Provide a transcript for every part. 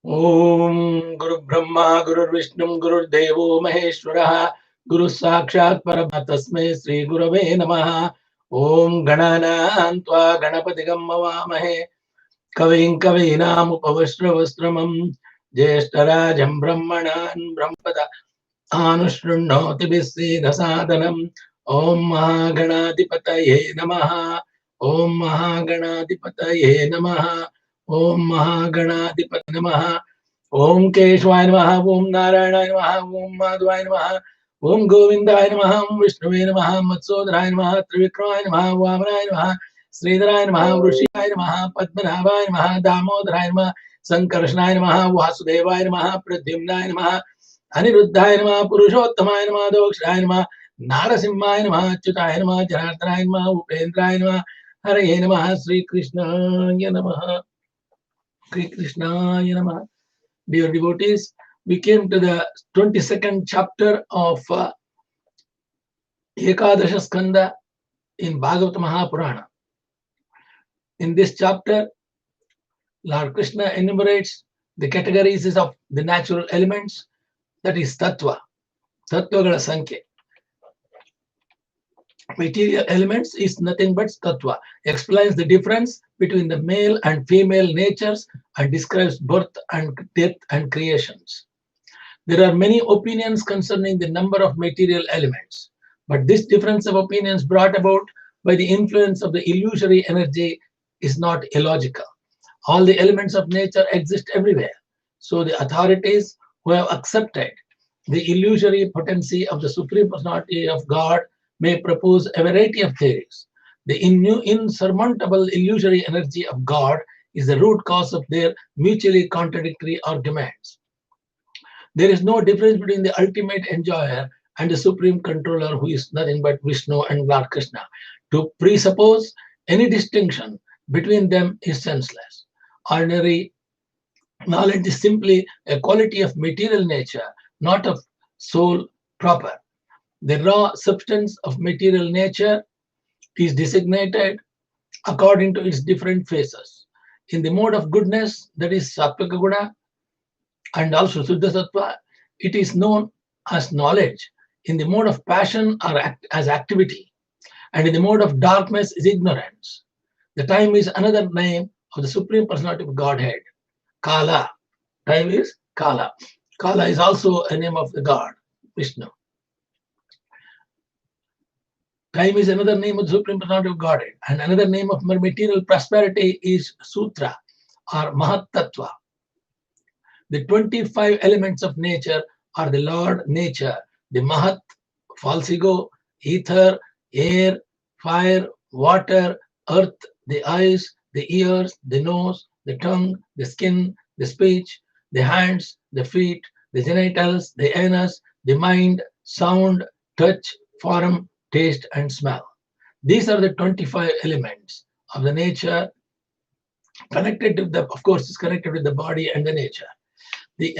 Om Guru Brahma Guru Vishnu Guru Devo Maheshwara Guru Sakshat Parabrahma Tasmai Sri Gurave Namaha. Om Ganana Antva Ganapati Gammavamahe Kavim Kavinam Upavasravastramam Jeshtarajam Brahmanan Brahmpada Anushrunnoti Visida Sadhanam. Om Mahaganadipataye Namaha. Om Mahaganadipataye Namaha. Om Mahaganadipataye Namaha. Om Keshwaya Namaha. Om Narayana Namaha. Om Madhvaya Namaha. Om Govindaya Namaha. Om Vishnuve Namaha. Matsodaraya Namaha. Trivikraya Namaha. Vamanaya Namaha. Sridharaya Namaha. Vrushikaya Namaha. Padmanabhaya Namaha. Damodaraya Namaha. Sankarshnaya Namaha. Vasudevaya Namaha. Pradyumnaya Namaha. Aniruddhaya Namaha. Purushottamaaya Namaha. Dokshaya Namaha. Narasimhaya Namaha. Achyutaya Namaha. Janardhanaya Namaha. Upendraya Namaha. Hare Namaha. Sri Krishnaya Namaha. Sri Krishnaya Namaha. Dear devotees, we came to the 22nd chapter of Ekadasha Skanda in Bhagavata Mahapurana. In this chapter, Lord Krishna enumerates the categories of the natural elements, that is Tattva, Tattvagala Sankhya. Material elements is nothing but Tattva, explains the difference between the male and female natures and describes birth and death and creations. There are many opinions concerning the number of material elements, but this difference of opinions brought about by the influence of the illusory energy is not illogical. All the elements of nature exist everywhere. So the authorities who have accepted the illusory potency of the Supreme Personality of God may propose a variety of theories. The insurmountable illusory energy of God is the root cause of their mutually contradictory arguments. There is no difference between the ultimate enjoyer and the supreme controller, who is nothing but Vishnu and Lord Krishna. To presuppose any distinction between them is senseless. Ordinary knowledge is simply a quality of material nature, not of soul proper. The raw substance of material nature is designated according to its different phases. In the mode of goodness, that is Sattva Guna, and also Suddha Sattva, it is known as knowledge. In the mode of passion or as activity, and in the mode of darkness is ignorance. The time is another name of the Supreme Personality of Godhead, Kala. Time is Kala. Kala is also a name of the God, Vishnu. Time is another name of the Supreme Personality of Godhead, and another name of material prosperity is Sutra or Mahat Tattva. The 25 elements of nature are the Lord nature, the Mahat, false ego, ether, air, fire, water, earth, the eyes, the ears, the nose, the tongue, the skin, the speech, the hands, the feet, the genitals, the anus, the mind, sound, touch, form, taste, and smell. These are the 25 elements of the nature connected to the, of course, is connected with the body and the nature. The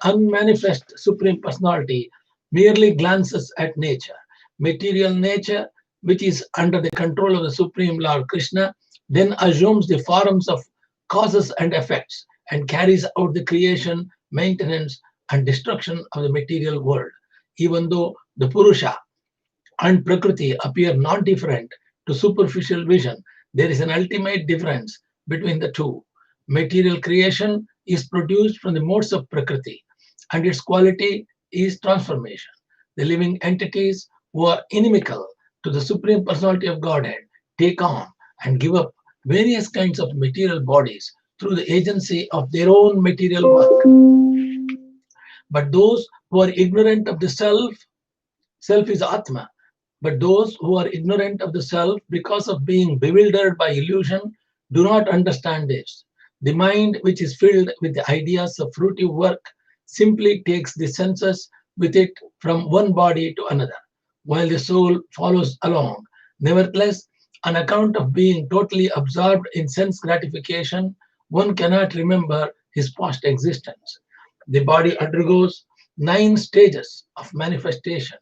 unmanifest Supreme Personality merely glances at nature. Material nature, which is under the control of the Supreme Lord Krishna, then assumes the forms of causes and effects and carries out the creation, maintenance, and destruction of the material world. Even though the Purusha and Prakriti appear not different to superficial vision, there is an ultimate difference between the two. Material creation is produced from the modes of Prakriti, and its quality is transformation. The living entities who are inimical to the Supreme Personality of Godhead take on and give up various kinds of material bodies through the agency of their own material work. But those who are ignorant of the self is Atma. But those who are ignorant of the self because of being bewildered by illusion do not understand this. The mind, which is filled with the ideas of fruitive work, simply takes the senses with it from one body to another, while the soul follows along. Nevertheless, on account of being totally absorbed in sense gratification, one cannot remember his past existence. The body undergoes 9 stages of manifestation.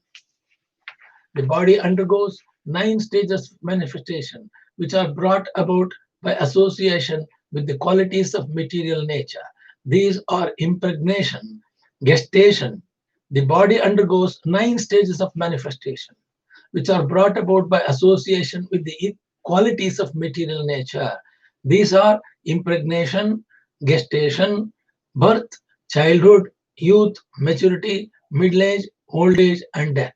The body undergoes 9 stages of manifestation, which are brought about by association with the qualities of material nature. These are impregnation, gestation. The body undergoes 9 stages of manifestation, which are brought about by association with the qualities of material nature. These are impregnation, gestation, birth, childhood, youth, maturity, middle age, old age, and death.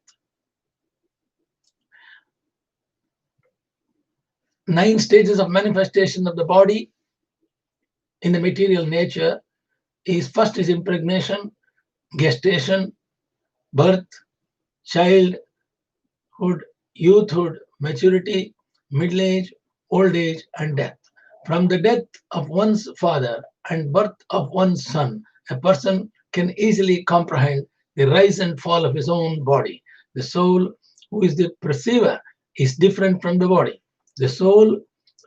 9 stages of manifestation of the body in the material nature is first is impregnation, gestation, birth, childhood, youthhood, maturity, middle age, old age, and death. From the death of one's father and birth of one's son, a person can easily comprehend the rise and fall of his own body. The soul, who is the perceiver, is different from the body. The soul,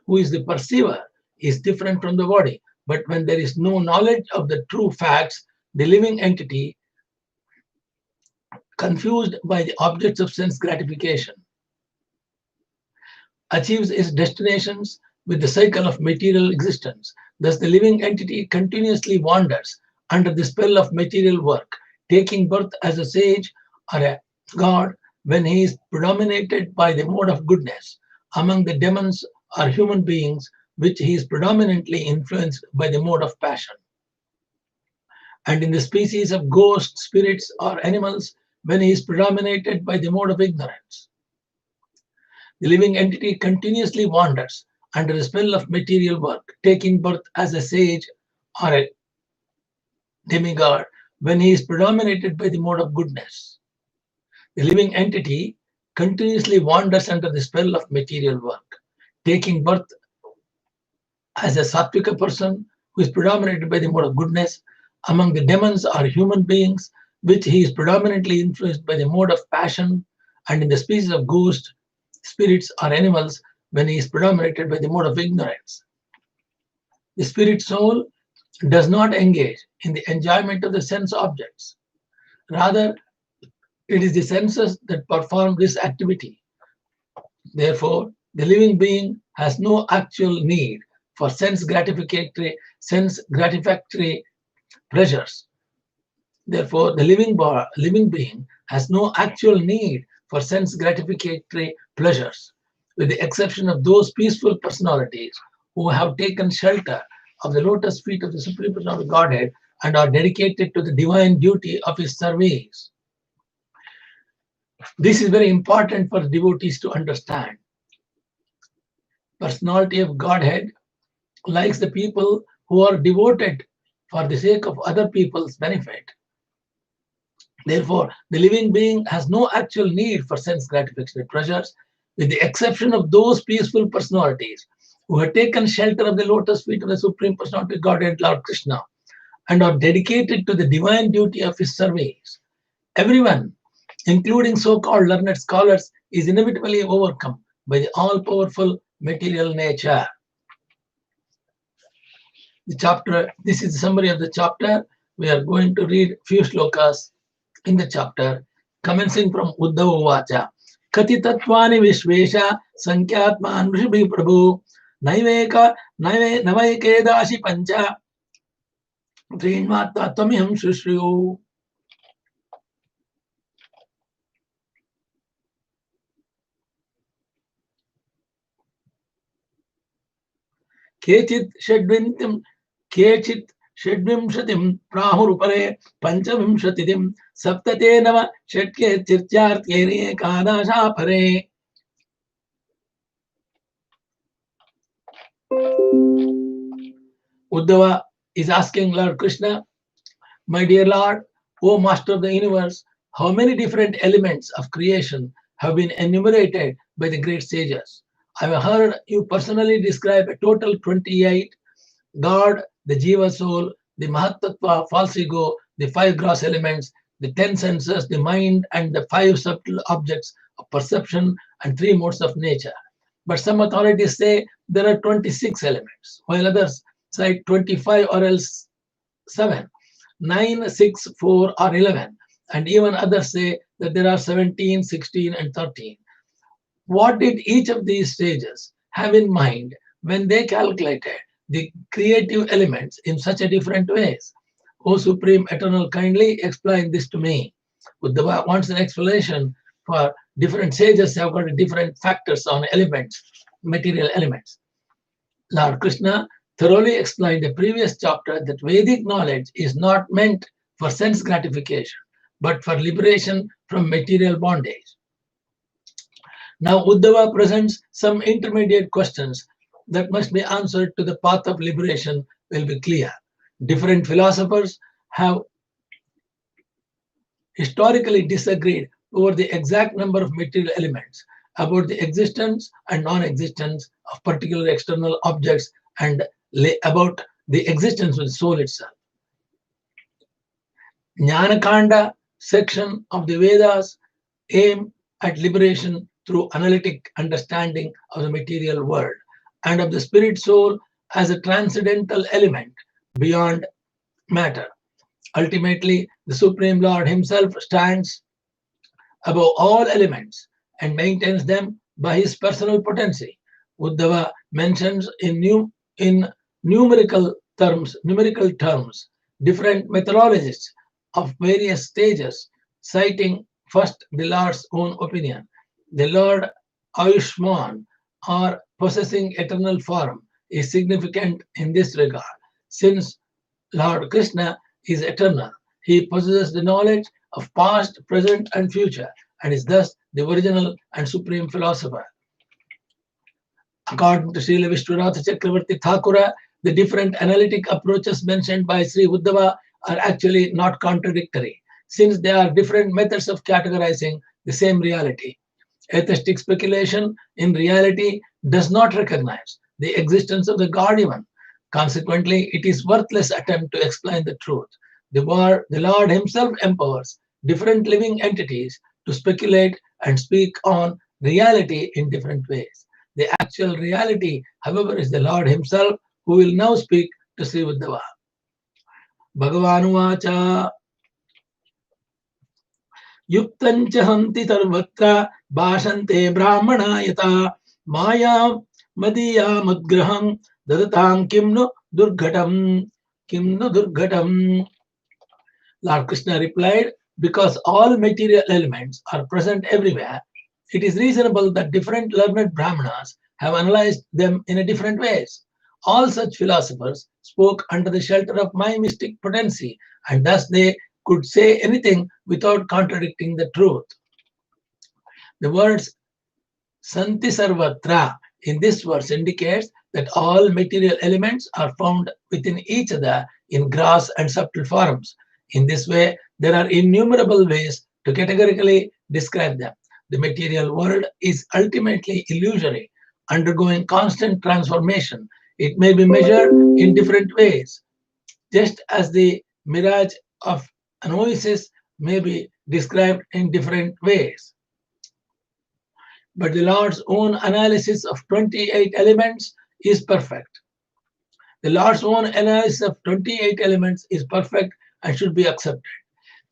who is the perceiver, is different from the body. But when there is no knowledge of the true facts, the living entity, confused by the objects of sense gratification, achieves its destinations with the cycle of material existence. Thus, the living entity continuously wanders under the spell of material work, taking birth as a sage or a god when he is predominated by the mode of goodness. Among the demons or human beings, which he is predominantly influenced by the mode of passion. And in the species of ghosts, spirits, or animals, when he is predominated by the mode of ignorance. The living entity continuously wanders under the spell of material work, taking birth as a sage or a demigod when he is predominated by the mode of goodness. The living entity continuously wanders under the spell of material work, taking birth as a sattvika person who is predominated by the mode of goodness. Among the demons or human beings, which he is predominantly influenced by the mode of passion, and in the species of ghosts, spirits, or animals, when he is predominated by the mode of ignorance. The spirit soul does not engage in the enjoyment of the sense objects. Rather, it is the senses that perform this activity. Therefore, the living being has no actual need for sense gratifying pleasures. Therefore, the living being has no actual need for sense gratificatory pleasures, with the exception of those peaceful personalities who have taken shelter of the lotus feet of the Supreme Personality of Godhead and are dedicated to the divine duty of his service. This is very important for devotees to understand. Personality of Godhead likes the people who are devoted for the sake of other people's benefit. Therefore, the living being has no actual need for sense gratification pleasures, with the exception of those peaceful personalities who have taken shelter of the lotus feet of the Supreme Personality of Godhead, Lord Krishna, and are dedicated to the divine duty of his service. Everyone, including so-called learned scholars, is inevitably overcome by the all-powerful material nature. This is the summary of the chapter. We are going to read few shlokas in the chapter, commencing from Uddhava Vacha. Kati tattvani vishvesha sankyatman vrishabhi prabhu navaike dashi pancha trinmatva tvamiham shushriyu. Kechit षड्विंशतिं प्राहुरुपरे पंचविंशतिं सप्तते नव षट्के चिर्चार्त्येने एकादशा परे. Uddhava is asking Lord Krishna, my dear Lord, O Master of the universe, how many different elements of creation have been enumerated by the great sages? I have heard you personally describe a total 28: God, the Jiva soul, the Mahat Tattva, false ego, the 5 gross elements, the 10 senses, the mind, and the 5 subtle objects of perception and 3 modes of nature. But some authorities say there are 26 elements, while others cite 25 or else 7, 9, 6, 4, or 11, and even others say that there are 17, 16, and 13. What did each of these sages have in mind when they calculated the creative elements in such a different ways? O Supreme Eternal, kindly explain this to me. Uddhava wants an explanation for different sages have got different factors on elements, material elements. Lord Krishna thoroughly explained in the previous chapter that Vedic knowledge is not meant for sense gratification, but for liberation from material bondage. Now Uddhava presents some intermediate questions that must be answered to the path of liberation will be clear. Different philosophers have historically disagreed over the exact number of material elements, about the existence and non-existence of particular external objects, and about the existence of the soul itself. Jnanakanda section of the Vedas aim at liberation through analytic understanding of the material world and of the spirit soul as a transcendental element beyond matter. Ultimately, the Supreme Lord Himself stands above all elements and maintains them by His personal potency. Uddhava mentions in numerical terms different methodologies of various stages, citing first the Lord's own opinion. The Lord Ayushman, or possessing eternal form, is significant in this regard, since Lord Krishna is eternal. He possesses the knowledge of past, present, and future, and is thus the original and supreme philosopher. According to Srila Vishwanath Chakravarti Thakura, the different analytic approaches mentioned by Sri Uddhava are actually not contradictory, since they are different methods of categorizing the same reality. Atheistic speculation in reality does not recognize the existence of the God even. Consequently, it is worthless attempt to explain the truth. The Lord Himself empowers different living entities to speculate and speak on reality in different ways. The actual reality, however, is the Lord Himself, who will now speak to Sri Uddhava. Bhagavanuvacha Yuktancha hanti tarvatra bhashante brahmana yata maya madiya mudgraham dadatam kimno durghatam. Lord Krishna replied, because all material elements are present everywhere, it is reasonable that different learned Brahmanas have analyzed them in a different ways. All such philosophers spoke under the shelter of my mystic potency, and thus they could say anything without contradicting the truth. The words Santi Sarvatra in this verse indicates that all material elements are found within each other in gross and subtle forms. In this way, there are innumerable ways to categorically describe them. The material world is ultimately illusory, undergoing constant transformation. It may be measured in different ways, just as the mirage of an oasis may be described in different ways. But the Lord's own analysis of 28 elements is perfect. The Lord's own analysis of 28 elements is perfect and should be accepted.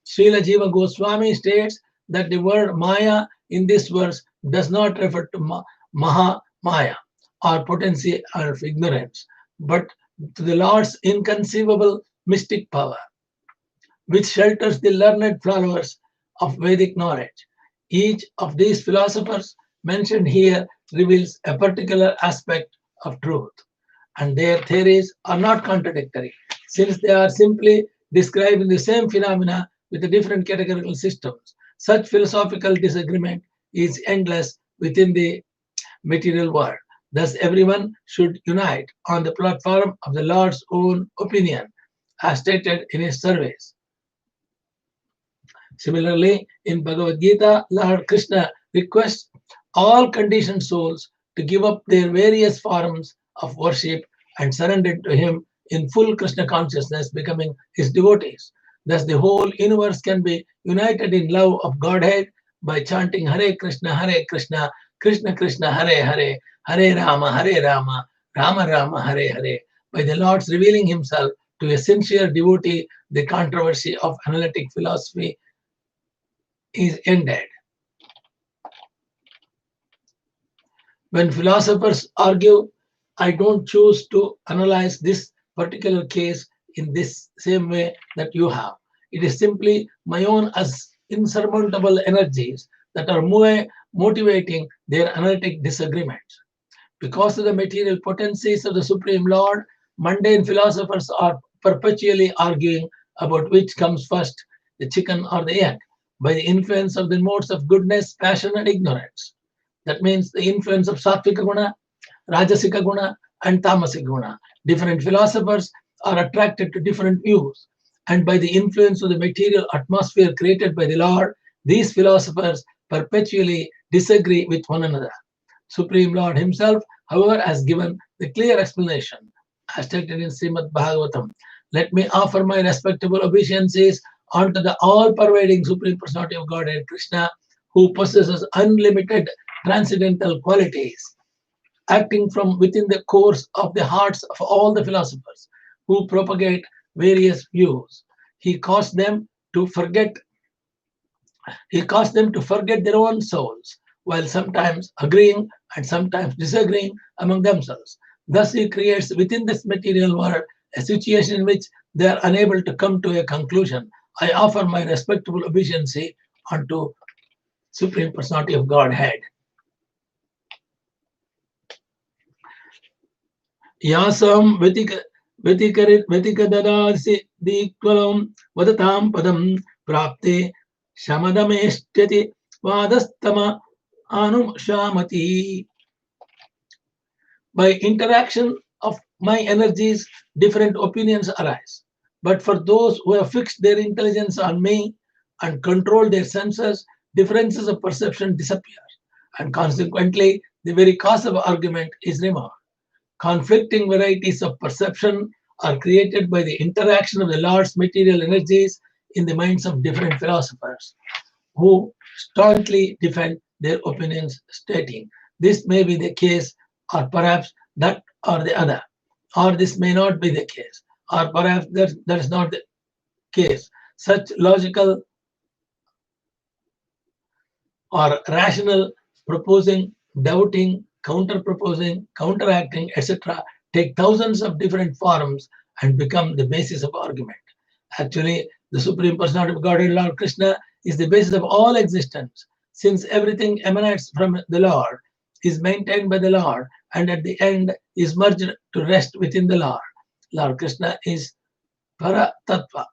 Srila Jiva Goswami states that the word Maya in this verse does not refer to Maha Maya, or potency of ignorance, but to the Lord's inconceivable mystic power, which shelters the learned followers of Vedic knowledge. Each of these philosophers mentioned here reveals a particular aspect of truth, and their theories are not contradictory, since they are simply describing the same phenomena with the different categorical systems. Such philosophical disagreement is endless within the material world. Thus, everyone should unite on the platform of the Lord's own opinion, as stated in His service. Similarly, in Bhagavad Gita, Lord Krishna requests all conditioned souls to give up their various forms of worship and surrender to Him in full Krishna consciousness, becoming His devotees. Thus, the whole universe can be united in love of Godhead by chanting Hare Krishna, Krishna Krishna, Hare Hare, Hare Rama, Rama Rama, Hare Hare. By the Lord's revealing Himself to a sincere devotee, the controversy of analytic philosophy is ended. When philosophers argue I don't choose to analyze this particular case in this same way that you have. It is simply my own as insurmountable energies that are motivating their analytic disagreements. Because of the material potencies of the Supreme Lord, mundane philosophers are perpetually arguing about which comes first, the chicken or the egg, by the influence of the modes of goodness, passion, and ignorance. That means the influence of Sattvika Guna, Rajasika Guna, and Tamasic Guna. Different philosophers are attracted to different views, and by the influence of the material atmosphere created by the Lord, these philosophers perpetually disagree with one another. Supreme Lord Himself, however, has given the clear explanation, as stated in Srimad Bhagavatam. Let me offer my respectable obeisances unto the all-pervading Supreme Personality of Godhead, Krishna, who possesses unlimited transcendental qualities, acting from within the cores of the hearts of all the philosophers who propagate various views. He caused them to forget their own souls, while sometimes agreeing and sometimes disagreeing among themselves. Thus, he creates within this material world a situation in which they are unable to come to a conclusion. I offer my respectable obeisance unto Supreme Personality of Godhead. Yasam vetikadadasi dikvalam vadatam padam prapte shamadameshtati vadastama anumshamati. By interaction of my energies, different opinions arise. But for those who have fixed their intelligence on me and control their senses, differences of perception disappear, and consequently, the very cause of argument is removed. Conflicting varieties of perception are created by the interaction of the Lord's material energies in the minds of different philosophers who staunchly defend their opinions, stating, this may be the case, or perhaps that or the other, or this may not be the case, or perhaps that is not the case. Such logical or rational proposing, doubting, counter-proposing, counteracting, etc., take thousands of different forms and become the basis of argument. Actually, the Supreme Personality of Godhead, Lord Krishna, is the basis of all existence, since everything emanates from the Lord, is maintained by the Lord, and at the end is merged to rest within the Lord. Lord Krishna is Paratattva.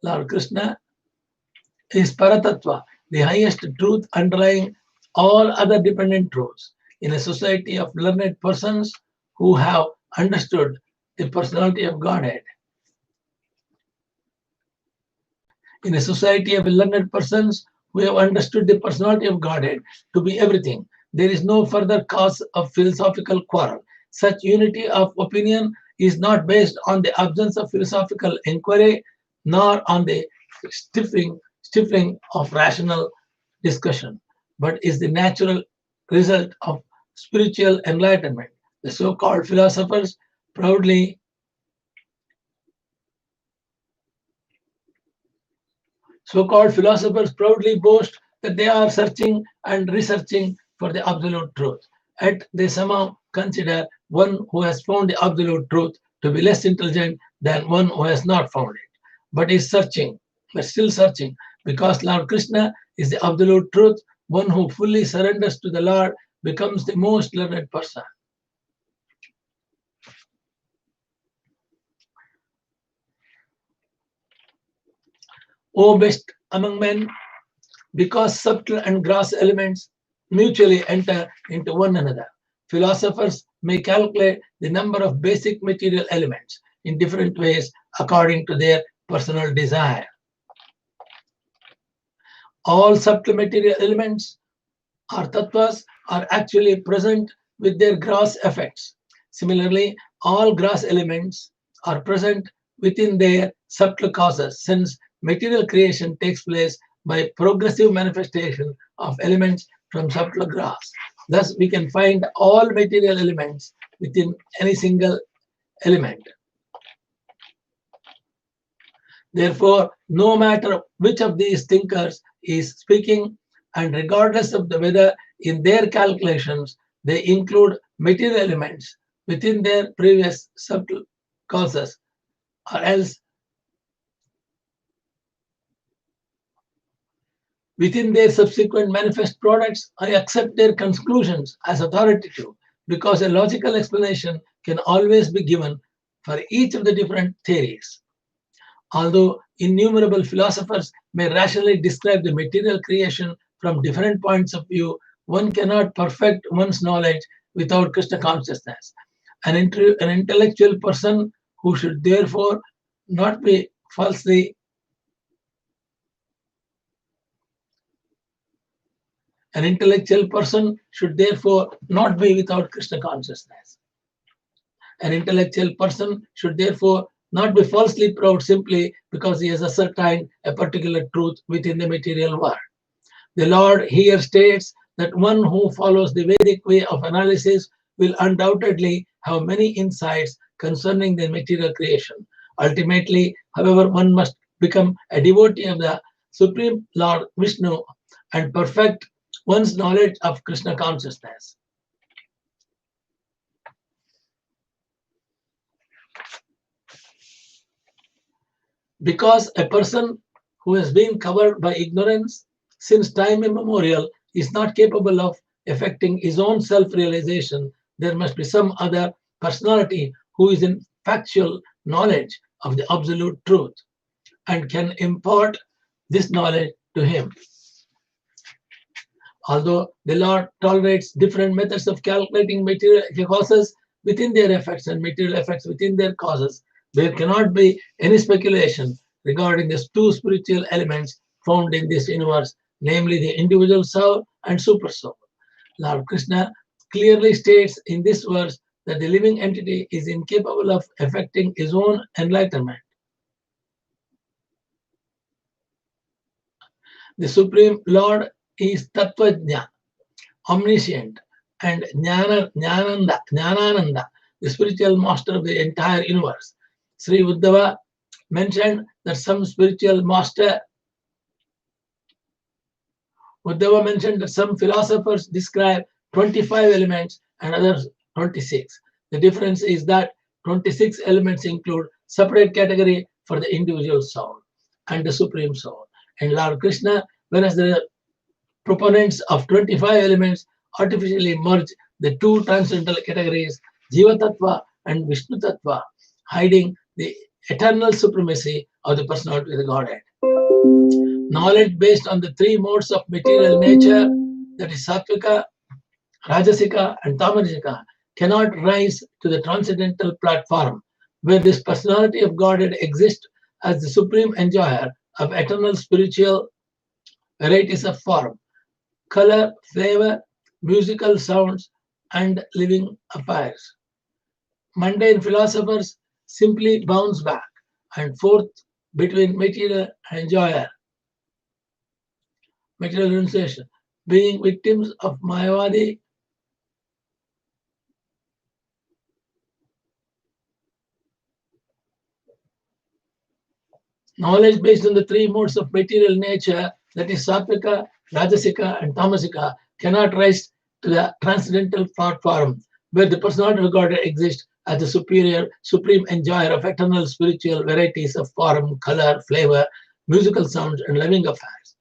Lord Krishna is Paratattva, the highest truth underlying all other dependent truths. In a society of learned persons who have understood the personality of Godhead, in a society of learned persons who have understood the personality of Godhead to be everything, there is no further cause of philosophical quarrel. Such unity of opinion is not based on the absence of philosophical inquiry, nor on the stifling of rational discussion, but is the natural result of spiritual enlightenment. The so-called philosophers proudly boast that they are searching and researching for the absolute truth. Yet they somehow consider one who has found the absolute truth to be less intelligent than one who has not found it, but is searching, but still searching, because Lord Krishna is the absolute truth. One who fully surrenders to the Lord becomes the most learned person. O best among men, because subtle and gross elements mutually enter into one another, philosophers may calculate the number of basic material elements in different ways according to their personal desire. All subtle material elements or tattvas are actually present with their gross effects. Similarly, all gross elements are present within their subtle causes, since material creation takes place by progressive manifestation of elements from subtle gross. Thus, we can find all material elements within any single element. Therefore, no matter which of these thinkers is speaking, and regardless of the whether in their calculations they include material elements within their previous subtle causes, or else within their subsequent manifest products, I accept their conclusions as authoritative because a logical explanation can always be given for each of the different theories. Although innumerable philosophers may rationally describe the material creation from different points of view, one cannot perfect one's knowledge without Krishna consciousness. An intellectual person who should therefore not be falsely An intellectual person should therefore not be without Krishna consciousness. An intellectual person should therefore not be falsely proud simply because he has ascertained a particular truth within the material world. The Lord here states that one who follows the Vedic way of analysis will undoubtedly have many insights concerning the material creation. Ultimately, however, one must become a devotee of the Supreme Lord Vishnu and perfect one's knowledge of Krishna consciousness. Because a person who has been covered by ignorance since time immemorial is not capable of effecting his own self-realization, there must be some other personality who is in factual knowledge of the absolute truth and can impart this knowledge to him. Although the Lord tolerates different methods of calculating material causes within their effects and material effects within their causes, there cannot be any speculation regarding the two spiritual elements found in this universe, namely the individual soul and super soul. Lord Krishna clearly states in this verse that the living entity is incapable of effecting his own enlightenment. The Supreme Lord is Tattvajna, omniscient, and Jnananda, the spiritual master of the entire universe. Sri Uddhava mentioned that some philosophers describe 25 elements and others 26. The difference is that 26 elements include separate category for the individual soul and the supreme soul. And Lord Krishna, whereas the proponents of 25 elements artificially merge the two transcendental categories, Jiva Tattva and Vishnu Tattva, hiding the eternal supremacy of the personality of the Godhead. Knowledge based on the three modes of material nature, that is Sattvika, Rajasika, and Tamasika, cannot rise to the transcendental platform where this personality of Godhead exists as the supreme enjoyer of eternal spiritual varieties of form, color, flavor, musical sounds, and living affairs. Mundane philosophers simply bounce back and forth between material and enjoyer, material renunciation, being victims of Mayavadi knowledge based on the three modes of material nature, that is Sattvika, Rajasika, and Tamasika, cannot rise to the transcendental platform where the personality of God exists as the superior, supreme enjoyer of eternal spiritual varieties of form, color, flavor, musical sounds, and living affairs.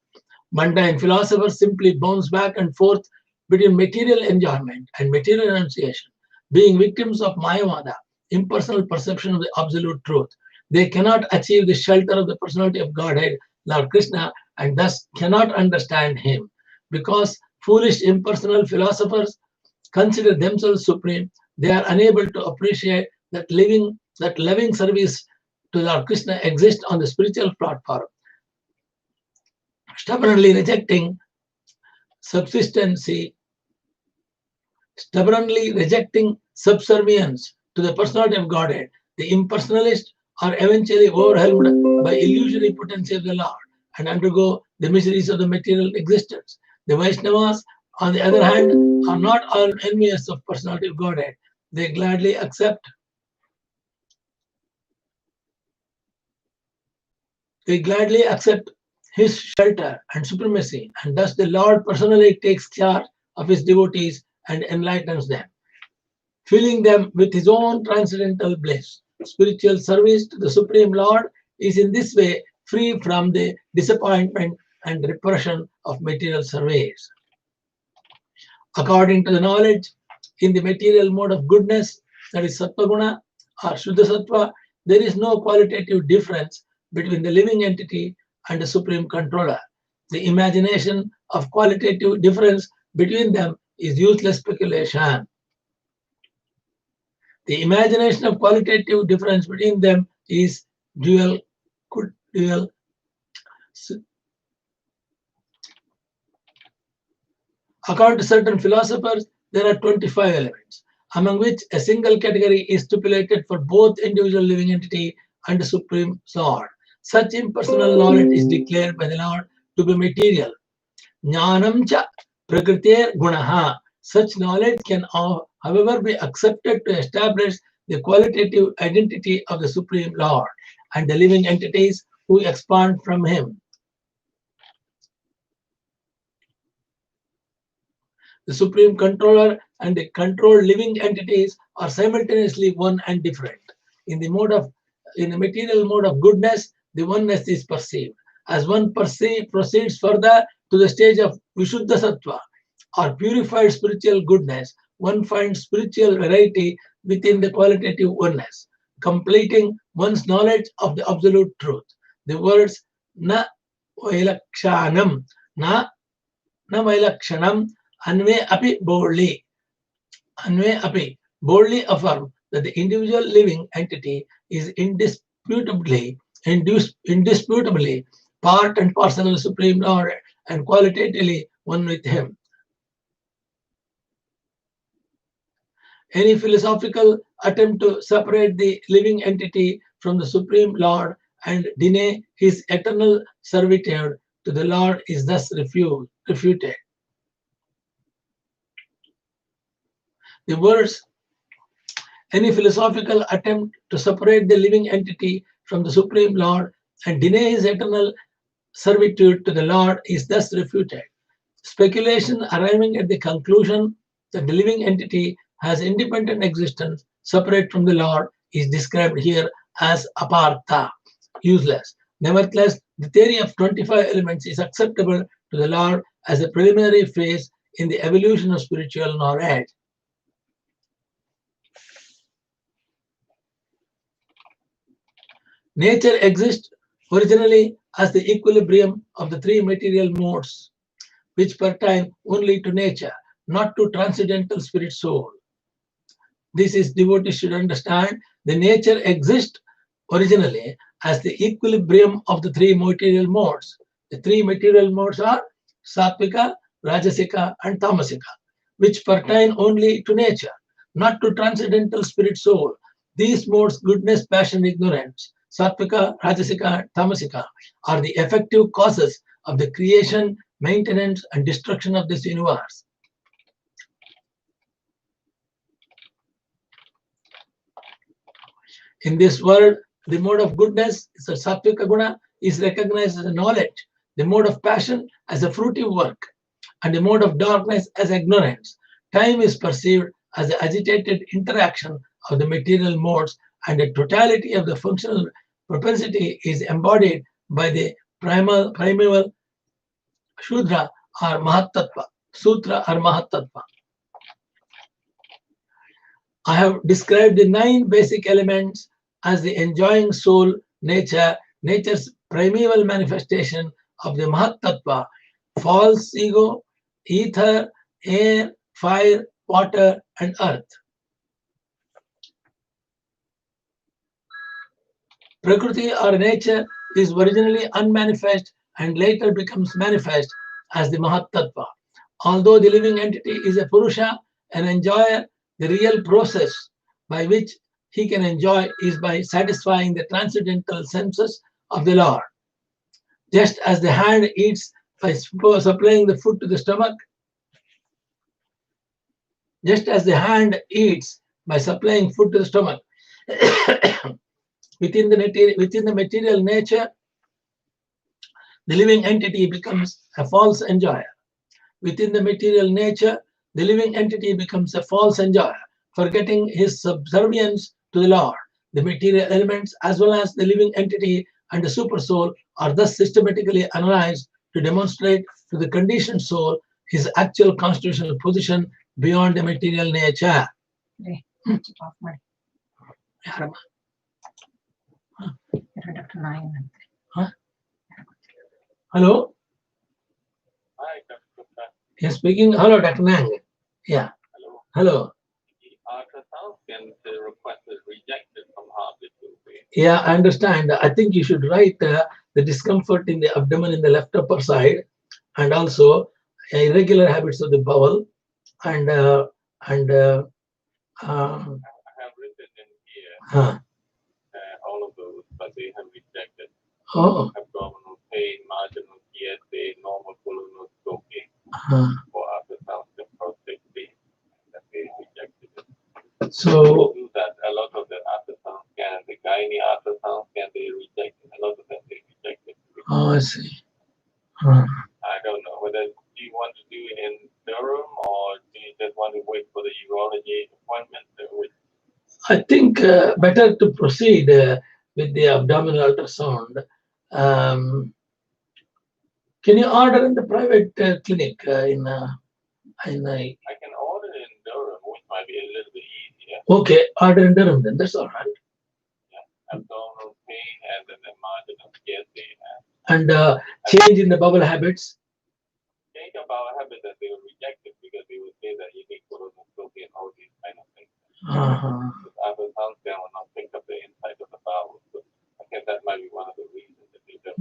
Mundane philosophers simply bounce back and forth between material enjoyment and material renunciation, being victims of Mayavada, impersonal perception of the absolute truth. They cannot achieve the shelter of the personality of Godhead, Lord Krishna, and thus cannot understand him. Because foolish impersonal philosophers consider themselves supreme, they are unable to appreciate that loving service to Lord Krishna exists on the spiritual platform. Stubbornly rejecting subservience to the personality of Godhead, the impersonalists are eventually overwhelmed by illusory potency of the Lord and undergo the miseries of the material existence. The Vaishnavas, on the other hand, are not all envious of personality of Godhead. They gladly accept his shelter and supremacy, and thus the Lord personally takes charge of his devotees and enlightens them. filling them with his own transcendental bliss. Spiritual service to the Supreme Lord is in this way free from the disappointment and repression of material service. According to the knowledge in the material mode of goodness, that is Sattva-guna or Shuddha Sattva, there is no qualitative difference between the living entity and the Supreme Controller. The imagination of qualitative difference between them is useless speculation. The imagination of qualitative difference between them is dual. According to certain philosophers, there are 25 elements, among which a single category is stipulated for both individual living entity and the Supreme Lord. Such impersonal knowledge is declared by the Lord to be material. Jnanam cha prakritir gunaha. Such knowledge can, however, be accepted to establish the qualitative identity of the Supreme Lord and the living entities who expand from him. The Supreme Controller and the controlled living entities are simultaneously one and different. In the material mode of goodness, the oneness is perceived. As one proceeds further to the stage of Vishuddha Sattva or purified spiritual goodness, one finds spiritual variety within the qualitative oneness, completing one's knowledge of the absolute truth. The words na vailakshanam, na vailakshanam, anve api boldly affirm that the individual living entity is indisputably part and parcel of the Supreme Lord and qualitatively one with him. Any philosophical attempt to separate the living entity from the Supreme Lord and deny his eternal servitude to the Lord is thus refuted. The words, any philosophical attempt to separate the living entity from the Supreme Lord and deny his eternal servitude to the Lord is thus refuted. Speculation arriving at the conclusion that the living entity has independent existence separate from the Lord is described here as apartha, useless. Nevertheless, the theory of 25 elements is acceptable to the Lord as a preliminary phase in the evolution of spiritual knowledge. Nature exists originally as the equilibrium of the three material modes, which pertain only to nature, not to transcendental spirit soul. This is devotees should understand. The nature exists originally as the equilibrium of the three material modes. The three material modes are Sattvika, Rajasika, and Tamasika, which pertain only to nature, not to transcendental spirit soul. These modes, goodness, passion, ignorance, Sattvika, Rajasika, Tamasika, are the effective causes of the creation, maintenance, and destruction of this universe. In this world, the mode of goodness, the Sattvika Guna, is recognized as a knowledge, the mode of passion as a fruitive work, and the mode of darkness as ignorance. Time is perceived as the agitated interaction of the material modes, and the totality of the functional propensity is embodied by the primeval Shudra or Mahat Tattva, Sutra or Mahat Tattva. I have described the 9 basic elements as the enjoying soul, nature's primeval manifestation of the Mahat Tattva, false ego, ether, air, fire, water, and earth. Prakriti or nature is originally unmanifest and later becomes manifest as the Mahat Tattva. Although the living entity is a Purusha, an enjoyer, the real process by which he can enjoy is by satisfying the transcendental senses of the Lord. Just as the hand eats by supplying the food to the stomach, within the material nature, the living entity becomes a false enjoyer. Within the material nature, the living entity becomes a false enjoyer. forgetting his subservience to the Lord. The material elements as well as the living entity and the super soul are thus systematically analyzed to demonstrate to the conditioned soul his actual constitutional position beyond the material nature. Hello? Hi, Dr. Gupta. Yes, speaking. Hello, Dr. Nang. Yeah. Hello. Hello. The ultrasound scan request is rejected from heart. Yeah, I understand. I think you should write the discomfort in the abdomen in the left upper side, and also irregular habits of the bowel, and I have written in here all of those, but they have rejected. Oh. Abdominal pain, marginal GSA, normal colonoscopy for ultrasound and prostate pain, that they rejected it. So do that. A lot of the ultrasound scan, the gynae ultrasound scan, they rejected. A lot of them they rejected. Oh, I see. I don't know whether do you want to do it in Durham or do you just want to wait for the urology appointment? I think better to proceed with the abdominal ultrasound. Can you order in the private clinic I can order in Durham, which might be a little bit easier. Okay, order in Durham then. That's all right. Yeah, abdominal pain and then the marginal GSA. And change in the bowel habits. Change of bowel habits that they will reject it because they will say that you need colonoscopy and all these kind of things. Ultrasound scan will not pick up the inside of the bowel. So I guess that might be one of the reasons that they don't.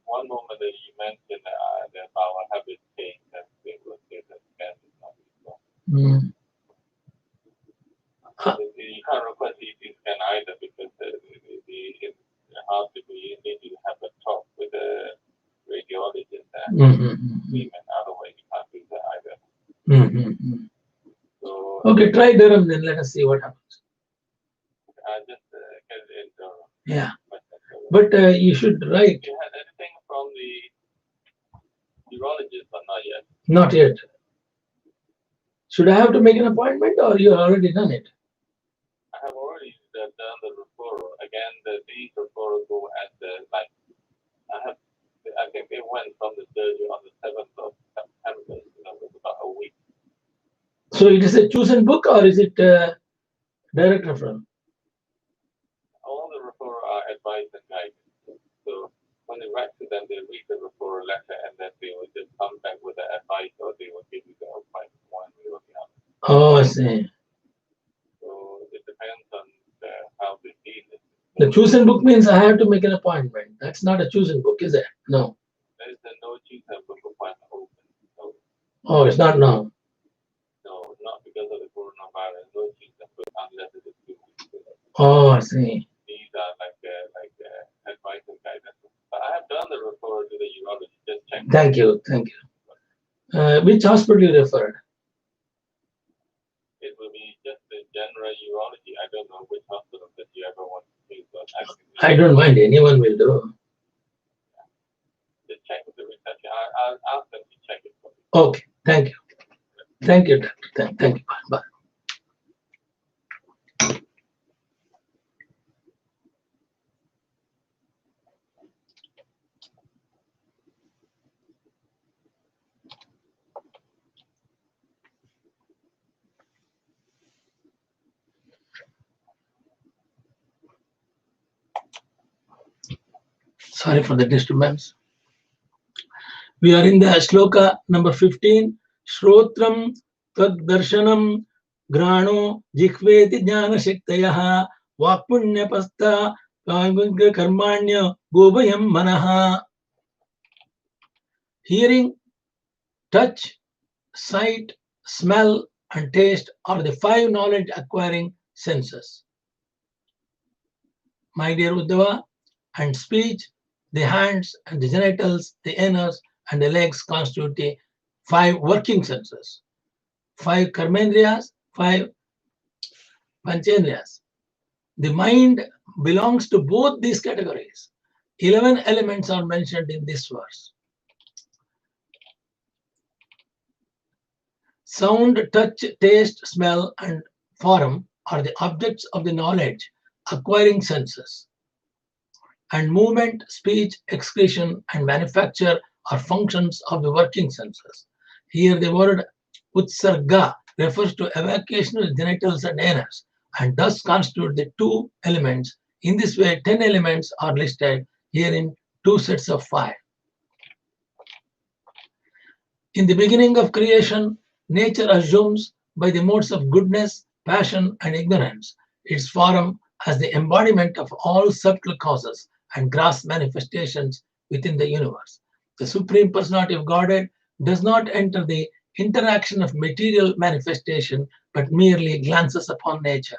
One moment that you mentioned the bowel habit change, that they will say that scan is not useful. You can't request CT scan either because the hospital you need to have a talk with the radiologist and women. Otherwise, you can't do that either. So okay, try Durham then. Let us see what happens. Just get it in Durham. Yeah, but you should write. You had anything from the urologist, but not yet. Not yet. Should I have to make an appointment, or you already done it? I have already done the referral. Again, these referrals go at the like. I think they went from the surgery on the 7th of September. It was about a week. So it is a chosen book, or is it direct referral? All the referral are advice and guidance. So when they write to them, they read the referral letter and then they will just come back with the advice or they will give you the advice one way or the other. Oh, I see. So it depends on how they see it. The chosen book means I have to make an appointment. That's not a chosen book, is it? No. There is no chosen book appointment open. So, oh, it's not now. No, not because of the coronavirus. No chosen book unless it is 2 weeks ago. Oh, I see. These are like advice and guidance. But I have done the referral to the urologist. Just check. Thank you. Which hospital you referred? It will be just the general urology. I don't know which hospital that you ever want to see. But I don't mind. Anyone will do. Just check with the reception. I'll ask them to check it for you. Okay. Thank you. Thank you, Doctor. Thank you. Bye. Sorry for the disturbance. We are in the shloka number 15. Shrotram tad darshanam grano jikhveti jnana shaktayah vakpunyapasta karmanya gobhayam manaha. Hearing, touch, sight, smell, and taste are the 5 knowledge acquiring senses. My dear Uddhava, and speech, the hands and the genitals, the anus and the legs constitute the 5 working senses. 5 karmendriyas, 5 panchendriyas. The mind belongs to both these categories. 11 elements are mentioned in this verse. Sound, touch, taste, smell, and form are the objects of the knowledge acquiring senses. And movement, speech, excretion, and manufacture are functions of the working senses. Here the word utsarga refers to evacuation of genitals and anus, and thus constitute the two elements. In this way, 10 elements are listed here in two sets of 5. In the beginning of creation, nature assumes by the modes of goodness, passion, and ignorance its form as the embodiment of all subtle causes and gross manifestations within the universe. The Supreme Personality of Godhead does not enter the interaction of material manifestation but merely glances upon nature.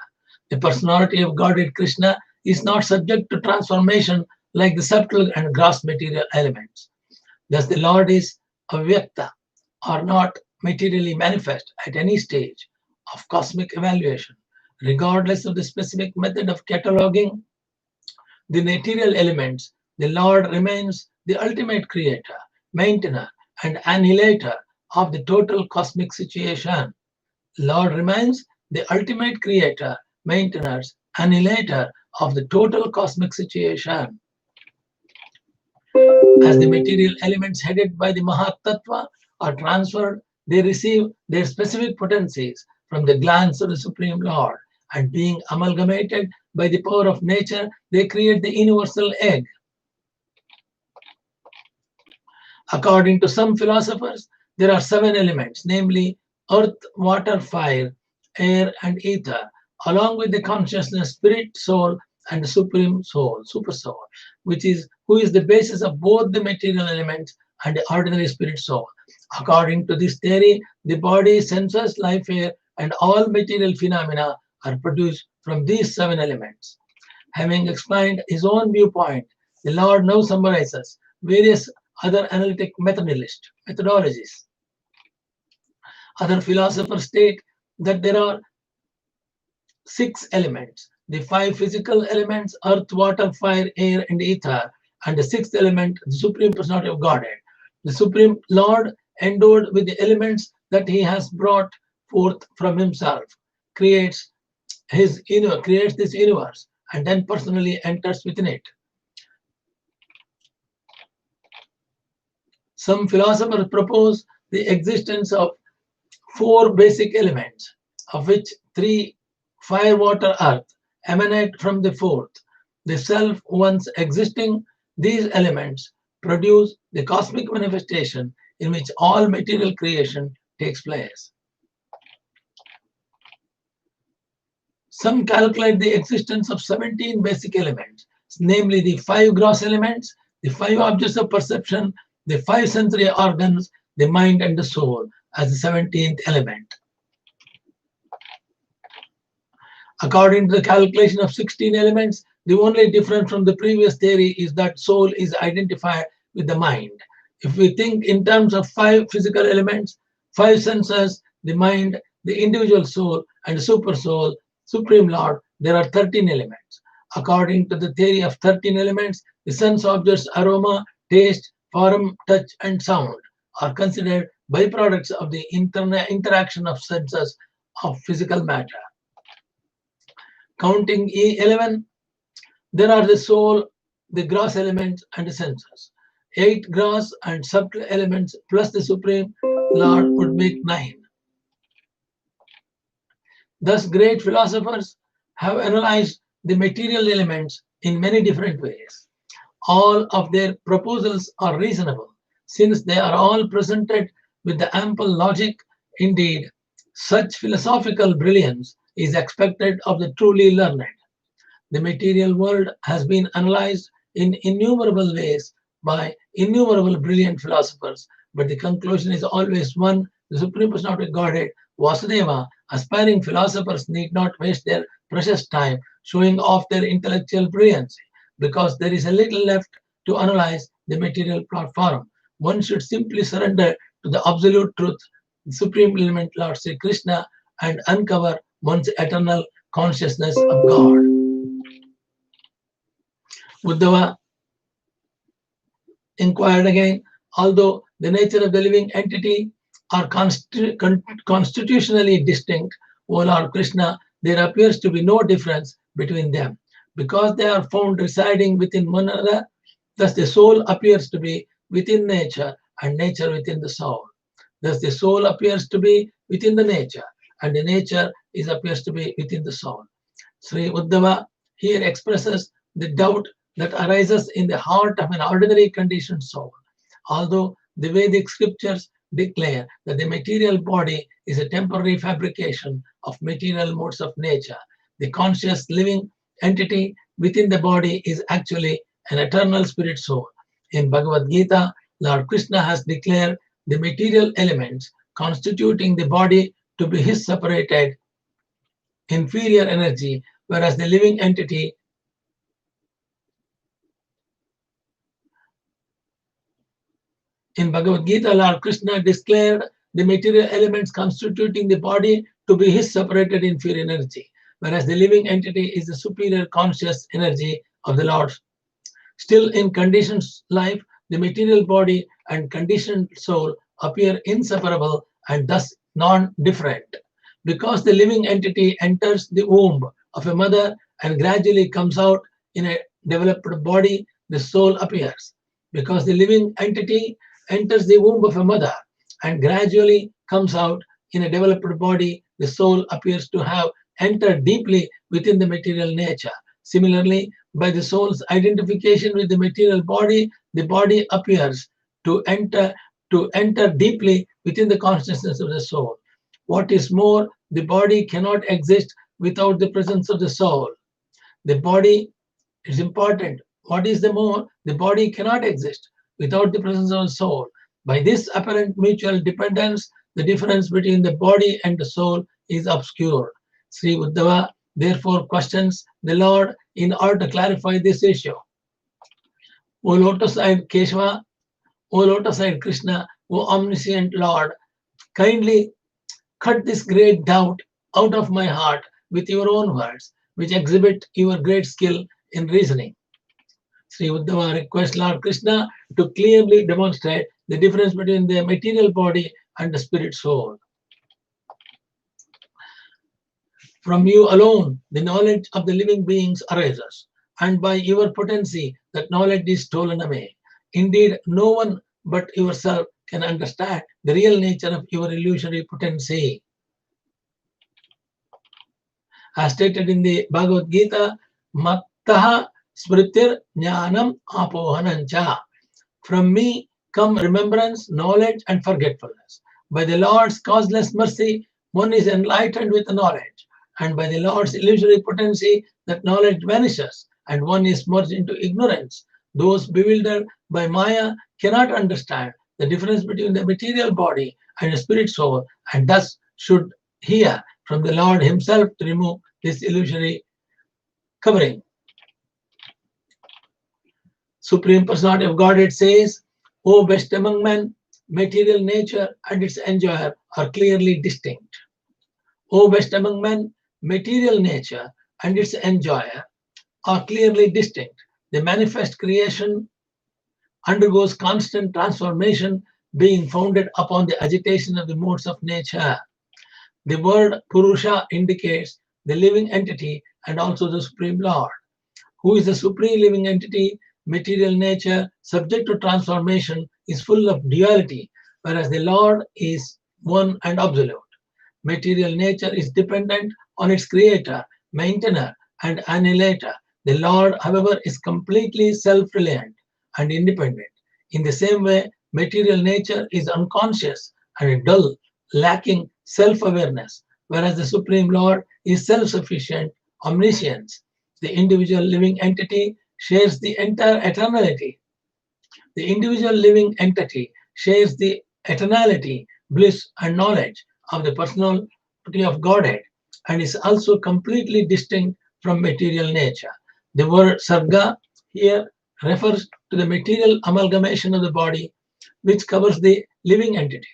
The Personality of Godhead Krishna is not subject to transformation like the subtle and gross material elements. Thus, the Lord is avyakta, or not materially manifest at any stage of cosmic evaluation, regardless of the specific method of cataloging the material elements. The Lord remains the ultimate creator, maintainer, and annihilator of the total cosmic situation. The Lord remains the ultimate creator, maintainer, annihilator of the total cosmic situation. As the material elements headed by the mahat tattva are transferred, they receive their specific potencies from the glance of the Supreme Lord, and being amalgamated by the power of nature, they create the universal egg. According to some philosophers, there are 7 elements, namely earth, water, fire, air, and ether, along with the consciousness, spirit, soul, and the supreme soul, super soul, who is the basis of both the material elements and the ordinary spirit soul. According to this theory, the body, senses, life, air, and all material phenomena are produced from these 7 elements. Having explained his own viewpoint, the Lord now summarizes various other analytic methodologies. Other philosophers state that there are 6 elements: the 5 physical elements, earth, water, fire, air, and ether, and the 6th element, the Supreme Personality of Godhead. The Supreme Lord, endowed with the elements that he has brought forth from himself, creates this universe and then personally enters within it. Some philosophers propose the existence of 4 basic elements, of which 3, fire, water, earth, emanate from the 4th. The self once existing, these elements produce the cosmic manifestation in which all material creation takes place. Some calculate the existence of 17 basic elements, namely the 5 gross elements, the 5 objects of perception, the 5 sensory organs, the mind, and the soul as the 17th element. According to the calculation of 16 elements, the only difference from the previous theory is that soul is identified with the mind. If we think in terms of 5 physical elements, 5 senses, the mind, the individual soul, and the super soul, Supreme Lord, there are 13 elements. According to the theory of 13 elements, the sense objects aroma, taste, form, touch, and sound are considered byproducts of the interaction of senses of physical matter. Counting E11, there are the soul, the gross elements, and the senses. 8 gross and subtle elements plus the Supreme Lord would make 9. Thus, great philosophers have analyzed the material elements in many different ways. All of their proposals are reasonable, since they are all presented with the ample logic. Indeed, such philosophical brilliance is expected of the truly learned. The material world has been analyzed in innumerable ways by innumerable brilliant philosophers, but the conclusion is always one: the Supreme Personality of Godhead, Vasudeva. Aspiring philosophers need not waste their precious time showing off their intellectual brilliancy, because there is a little left to analyze the material platform. One should simply surrender to the absolute truth, the supreme element Lord Sri Krishna, and uncover one's eternal consciousness of God. Uddhava inquired again, although the nature of the living entity are constitutionally distinct, O Lord Krishna, there appears to be no difference between them. Because they are found residing within one another, thus the soul appears to be within nature and nature within the soul. Thus the soul appears to be within the nature and the nature appears to be within the soul. Sri Uddhava here expresses the doubt that arises in the heart of an ordinary conditioned soul. Although the Vedic scriptures declare that the material body is a temporary fabrication of material modes of nature, the conscious living entity within the body is actually an eternal spirit soul. In Bhagavad Gita, Lord Krishna has declared the material elements constituting the body to be his separated inferior energy, whereas the living entity in Bhagavad Gita, Lord Krishna declared the material elements constituting the body to be his separated inferior energy, whereas the living entity is the superior conscious energy of the Lord. Still, in conditioned life, the material body and conditioned soul appear inseparable and thus non-different. Because the living entity enters the womb of a mother and gradually comes out in a developed body, the soul appears. Because the living entity enters the womb of a mother and gradually comes out in a developed body, the soul appears to have entered deeply within the material nature. Similarly, by the soul's identification with the material body, the body appears to enter deeply within the consciousness of the soul. What is more, the body cannot exist without the presence of the soul. The body is important. What is the more? The body cannot exist without the presence of the soul. By this apparent mutual dependence, the difference between the body and the soul is obscure. Sri Uddhava therefore questions the Lord in order to clarify this issue. O lotus-eyed Keshava, O lotus-eyed Krishna, O omniscient Lord, kindly cut this great doubt out of my heart with your own words, which exhibit your great skill in reasoning. Sri Uddhava requests Lord Krishna to clearly demonstrate the difference between the material body and the spirit soul. From you alone, the knowledge of the living beings arises, and by your potency, that knowledge is stolen away. Indeed, no one but yourself can understand the real nature of your illusory potency. As stated in the Bhagavad Gita, Mattaha Smritir Jnanam Apohanancha. From me come remembrance, knowledge, and forgetfulness. By the Lord's causeless mercy, one is enlightened with knowledge, and by the Lord's illusory potency, that knowledge vanishes, and one is merged into ignorance. Those bewildered by Maya cannot understand the difference between the material body and the spirit soul, and thus should hear from the Lord himself to remove this illusory covering. Supreme Personality of Godhead says, O best among men, material nature and its enjoyer are clearly distinct. O best among men, material nature and its enjoyer are clearly distinct. The manifest creation undergoes constant transformation, being founded upon the agitation of the modes of nature. The word Purusha indicates the living entity and also the Supreme Lord. Who is the supreme living entity? Material nature, subject to transformation, is full of duality, whereas the Lord is one and absolute. Material nature is dependent on its creator, maintainer, and annihilator. The Lord, however, is completely self-reliant and independent. In the same way, material nature is unconscious and dull, lacking self-awareness, whereas the Supreme Lord is self-sufficient, omniscient. The individual living entity shares the entire eternality. The individual living entity shares the eternality, bliss, and knowledge of the personality of Godhead, and is also completely distinct from material nature. The word sarga here refers to the material amalgamation of the body, which covers the living entity.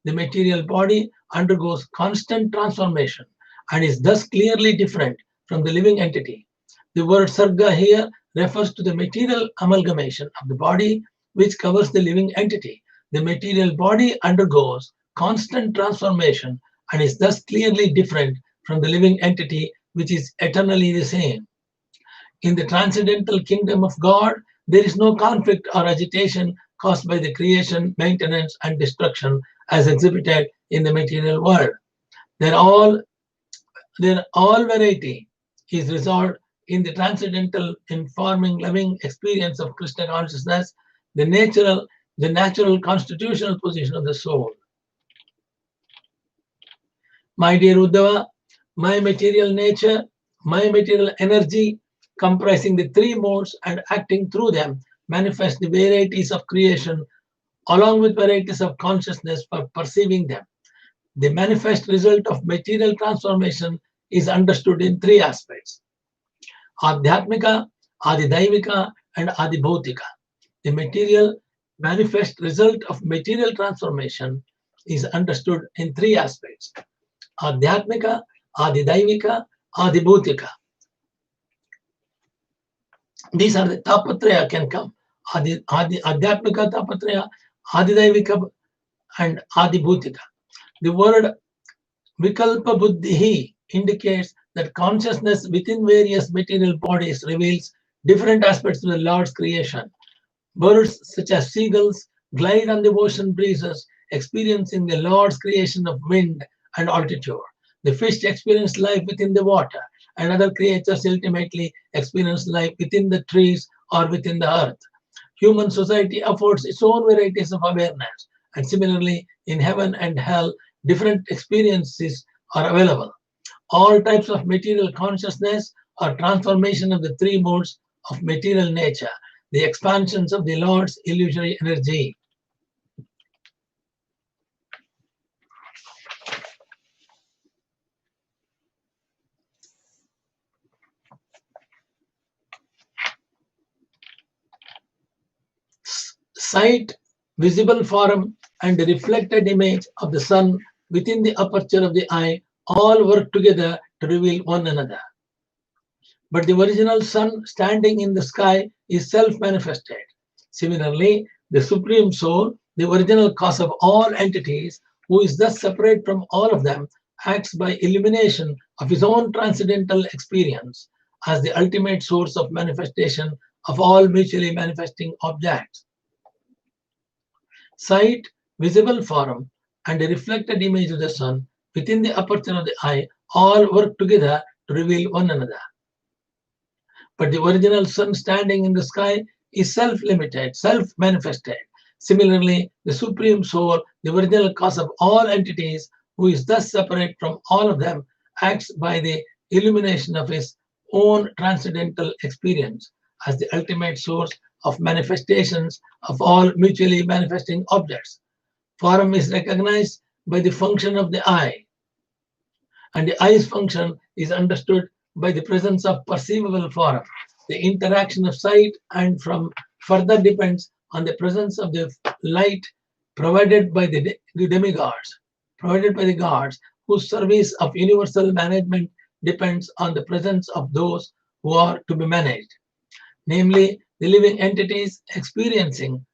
The material body undergoes constant transformation and is thus clearly different from the living entity. The word sarga here refers to the material amalgamation of the body, which covers the living entity. The material body undergoes constant transformation and is thus clearly different from the living entity which is eternally the same. In the transcendental kingdom of God, there is no conflict or agitation caused by the creation, maintenance, and destruction as exhibited in the material world. Their all variety is resolved in the transcendental, informing, loving experience of Krishna consciousness, the natural constitutional position of the soul. My dear Uddhava, my material nature, my material energy, comprising the three modes and acting through them, manifest the varieties of creation along with varieties of consciousness for perceiving them. The manifest result of material transformation is understood in three aspects: Adhyatmika, Adidaivika, and Adibhautika. The material manifest result of material transformation is understood in three aspects: Adhyatmika, Adidaivika, Adibhautika. These are the Tapatraya can come. Adhyatmika Tapatraya, Adidaivika, and Adibhautika. The word Vikalpa Buddhihi indicates that consciousness within various material bodies reveals different aspects of the Lord's creation. Birds such as seagulls glide on the ocean breezes, experiencing the Lord's creation of wind and altitude. The fish experience life within the water, and other creatures ultimately experience life within the trees or within the earth. Human society affords its own varieties of awareness, and similarly, in heaven and hell, different experiences are available. All types of material consciousness are transformation of the three modes of material nature, the expansions of the Lord's illusory energy. Sight, visible form, and the reflected image of the sun within the aperture of the eye all work together to reveal one another. But the original sun standing in the sky is self-manifested. Similarly, the Supreme Soul, the original cause of all entities, who is thus separate from all of them, acts by illumination of his own transcendental experience as the ultimate source of manifestation of all mutually manifesting objects. Sight, visible form, and a reflected image of the sun within the aperture of the eye all work together to reveal one another. But the original sun standing in the sky is self-limited, self-manifested. Similarly, the Supreme Soul, the original cause of all entities, who is thus separate from all of them, acts by the illumination of his own transcendental experience as the ultimate source of manifestations of all mutually manifesting objects. Form is recognized by the function of the eye, and the eye's function is understood by the presence of perceivable form. The interaction of sight and from further depends on the presence of the light provided by the demigods, provided by the gods, whose service of universal management depends on the presence of those who are to be managed, namely the living entities experiencing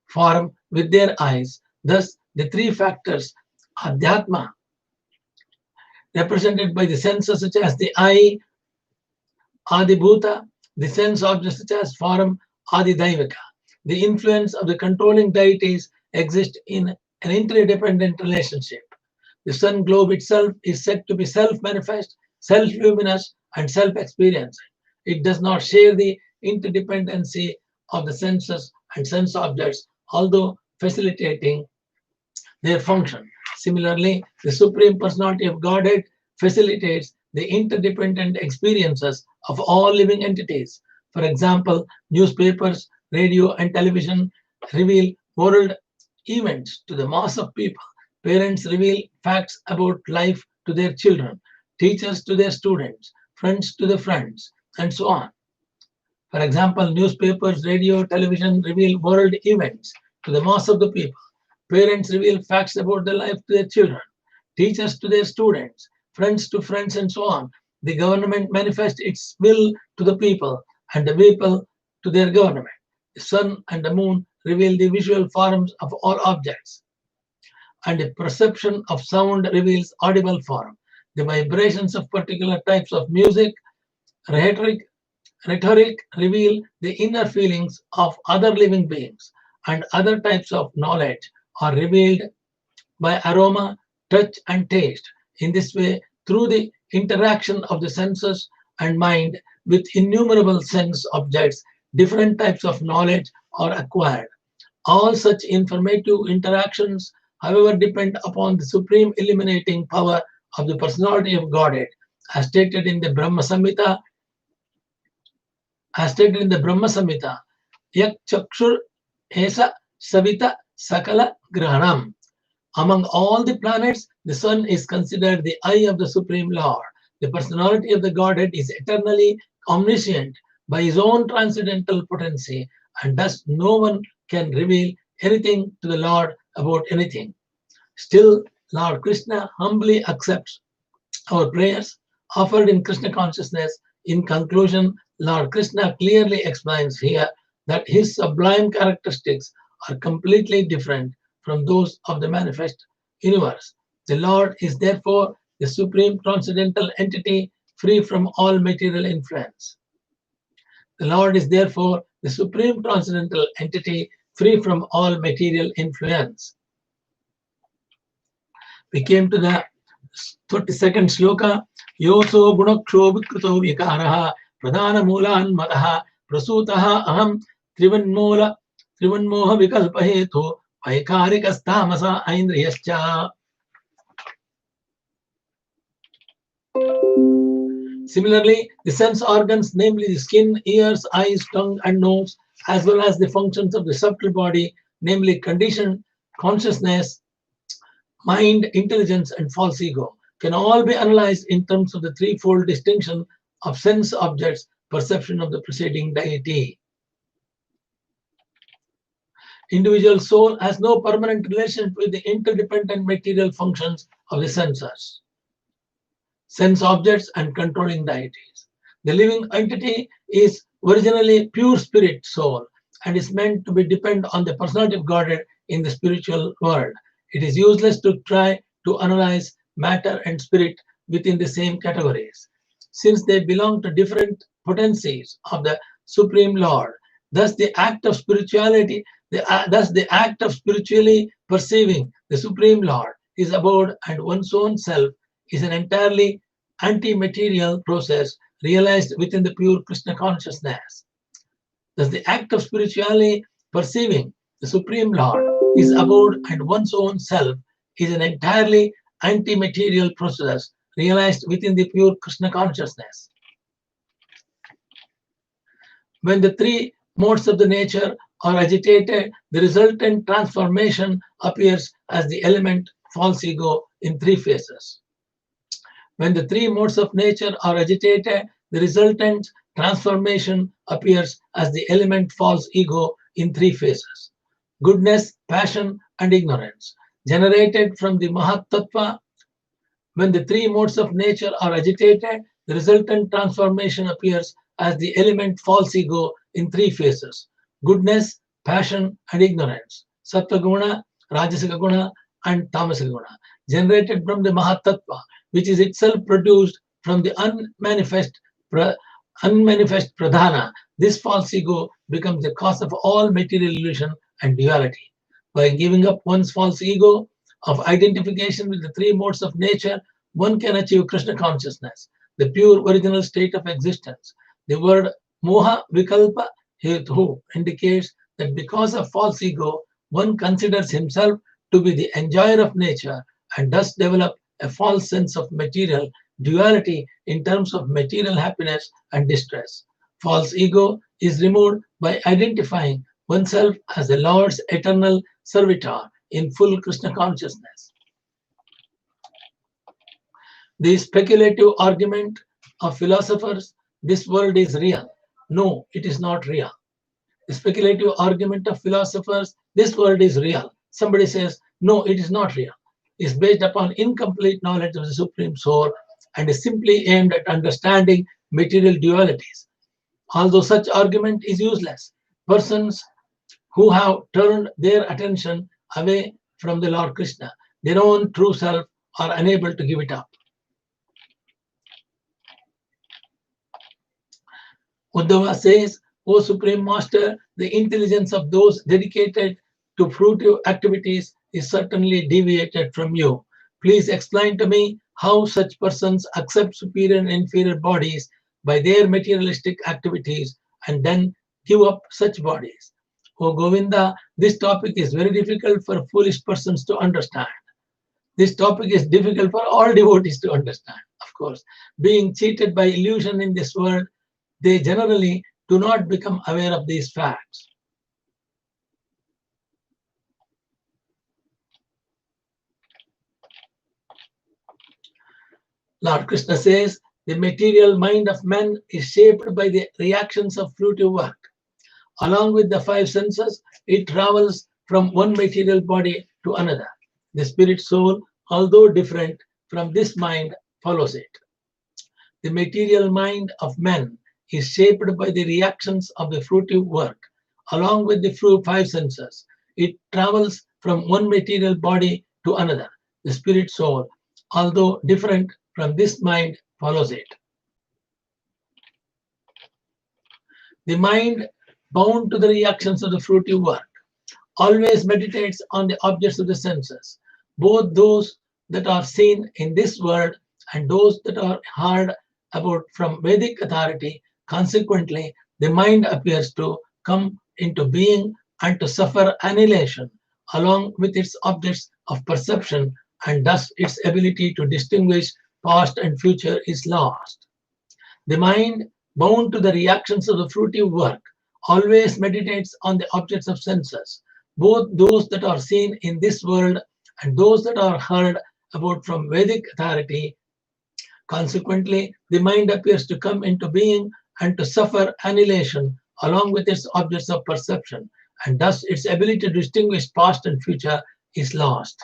form with their eyes. Thus, the three factors, Adhyatma, represented by the senses such as the eye, Adibhuta, the sense objects such as form, Adidaivika. The influence of the controlling deities exists in an interdependent relationship. The sun globe itself is said to be self-manifest, self-luminous, and self-experiencing. It does not share the interdependency of the senses and sense objects, although facilitating their function. Similarly, the Supreme Personality of Godhead facilitates the interdependent experiences of all living entities. For example, newspapers, radio, and television reveal world events to the mass of people. Parents reveal facts about life to their children, teachers to their students, friends to their friends, and so on. For example, newspapers, radio, television reveal world events to the mass of the people. Parents reveal facts about their life to their children, teachers to their students, friends to friends, and so on. The government manifests its will to the people, and the people to their government. The sun and the moon reveal the visual forms of all objects. and a perception of sound reveals audible form. The vibrations of particular types of music, rhetoric, rhetoric reveal the inner feelings of other living beings, and other types of knowledge are revealed by aroma, touch, and taste. In this way, through the interaction of the senses and mind with innumerable sense objects, different types of knowledge are acquired. All such informative interactions, however, depend upon the supreme illuminating power of the personality of Godhead, as stated in the Brahma Samhita, Yak Chakshur Esa Savita Sakala Grahanam. Among all the planets, the sun is considered the eye of the Supreme Lord. The personality of the Godhead is eternally omniscient by his own transcendental potency, and thus no one can reveal anything to the Lord about anything. Still, Lord Krishna humbly accepts our prayers offered in Krishna consciousness. In conclusion, Lord Krishna clearly explains here that his sublime characteristics are completely different from those of the manifest universe. The Lord is therefore the supreme transcendental entity free from all material influence. The Lord is therefore the supreme transcendental entity free from all material influence. We came to the 32nd shloka. Yoso gunaksho vikruto vikaraha pradhana moolan mataha prasutaha aham trivanmoha vikalpahetu vaikarikastamasa aindriyascha. Similarly, the sense organs, namely the skin, ears, eyes, tongue, and nose, as well as the functions of the subtle body, namely condition, consciousness, mind, intelligence, and false ego, can all be analyzed in terms of the threefold distinction of sense objects, perception of the preceding deity. Individual soul has no permanent relation with the interdependent material functions of the senses, sense objects, and controlling deities. The living entity is originally pure spirit soul and is meant to be depend on the personality of Godhead in the spiritual world. It is useless to try to analyze matter and spirit within the same categories, since they belong to different potencies of the Supreme Lord. Thus, the act of spirituality, the act of spiritually perceiving the Supreme Lord, his abode, and one's own self is an entirely anti-material process realized within the pure Krishna consciousness. Thus, the act of spiritually perceiving the Supreme Lord, his abode, and one's own self is an entirely anti-material process realized within the pure Krishna consciousness. When the three modes of the nature are agitated, the resultant transformation appears as the element false ego in three phases. When the three modes of nature are agitated, the resultant transformation appears as the element false ego in three phases: goodness, passion, and ignorance. Generated from the mahat tattva, when the three modes of nature are agitated, the resultant transformation appears as the element false ego in three phases: goodness, passion, and ignorance. Sattva guna, rajasika guna, and tamasika guna. Generated from the mahat tattva, which is itself produced from the unmanifest pradhana, this false ego becomes the cause of all material illusion and duality. By giving up one's false ego of identification with the three modes of nature, one can achieve Krishna consciousness, the pure original state of existence. The word moha vikalpa hetu indicates that because of false ego, one considers himself to be the enjoyer of nature and thus develop a false sense of material duality in terms of material happiness and distress. False ego is removed by identifying oneself as the Lord's eternal servitor in full Krishna consciousness. The speculative argument of philosophers, this world is real. No, it is not real. The speculative argument of philosophers, this world is real. Somebody says, no, it is not real, is based upon incomplete knowledge of the Supreme Soul and is simply aimed at understanding material dualities. Although such argument is useless, persons who have turned their attention away from the Lord Krishna their own true self, are unable to give it up. Uddhava says, O Supreme Master, the intelligence of those dedicated to fruitive activities is certainly deviated from you. Please explain to me how such persons accept superior and inferior bodies by their materialistic activities and then give up such bodies. O Govinda, this topic is very difficult for foolish persons to understand. This topic is difficult for all devotees to understand, of course. Being cheated by illusion in this world, they generally do not become aware of these facts. Lord Krishna says, the material mind of man is shaped by the reactions of fruitive work. Along with the five senses, it travels from one material body to another. The spirit soul, although different from this mind, follows it. The material mind of man is shaped by the reactions of the fruitive work. Along with the five senses, it travels from one material body to another. The spirit soul, although different from this mind, follows it. The mind, bound to the reactions of the fruitive work, always meditates on the objects of the senses, both those that are seen in this world and those that are heard about from Vedic authority. Consequently, the mind appears to come into being and to suffer annihilation along with its objects of perception, and thus its ability to distinguish past and future is lost. The mind, bound to the reactions of the fruitive work, always meditates on the objects of senses, both those that are seen in this world and those that are heard about from Vedic authority. Consequently, the mind appears to come into being and to suffer annihilation along with its objects of perception, and thus its ability to distinguish past and future is lost.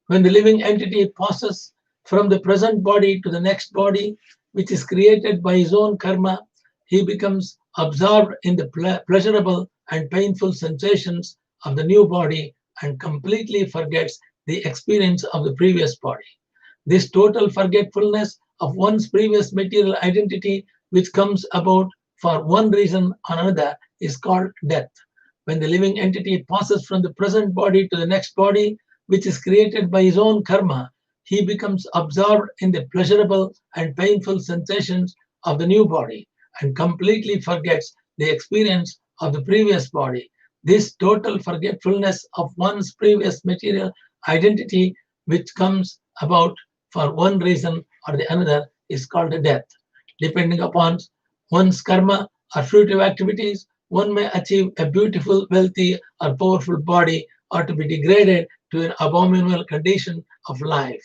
When the living entity passes from the present body to the next body, which is created by his own karma, he becomes absorbed in the pleasurable and painful sensations of the new body and completely forgets the experience of the previous body. This total forgetfulness of one's previous material identity, which comes about for one reason or another, is called death. When the living entity passes from the present body to the next body, which is created by his own karma, he becomes absorbed in the pleasurable and painful sensations of the new body and completely forgets the experience of the previous body. This total forgetfulness of one's previous material identity, which comes about for one reason or the another, is called a death. Depending upon one's karma or fruitive activities, one may achieve a beautiful, wealthy, or powerful body, or to be degraded to an abominable condition of life.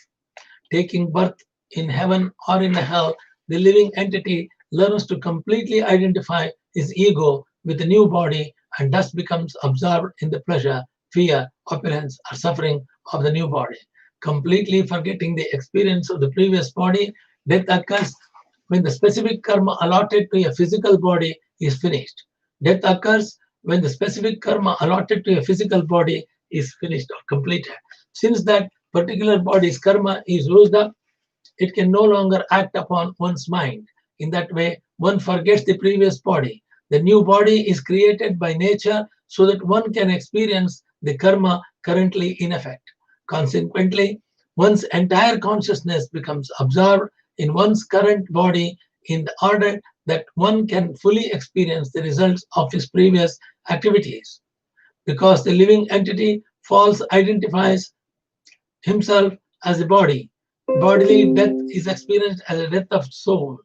Taking birth in heaven or in hell, the living entity learns to completely identify his ego with the new body and thus becomes absorbed in the pleasure, fear, opulence, or suffering of the new body. Completely forgetting the experience of the previous body, death occurs when the specific karma allotted to a physical body is finished. Death occurs when the specific karma allotted to a physical body is finished or completed. Since that particular body's karma is used up, it can no longer act upon one's mind. In that way, one forgets the previous body. The new body is created by nature so that one can experience the karma currently in effect. Consequently, one's entire consciousness becomes absorbed in one's current body in the order that one can fully experience the results of his previous activities. Because the living entity false identifies himself as a body, bodily death is experienced as a death of soul.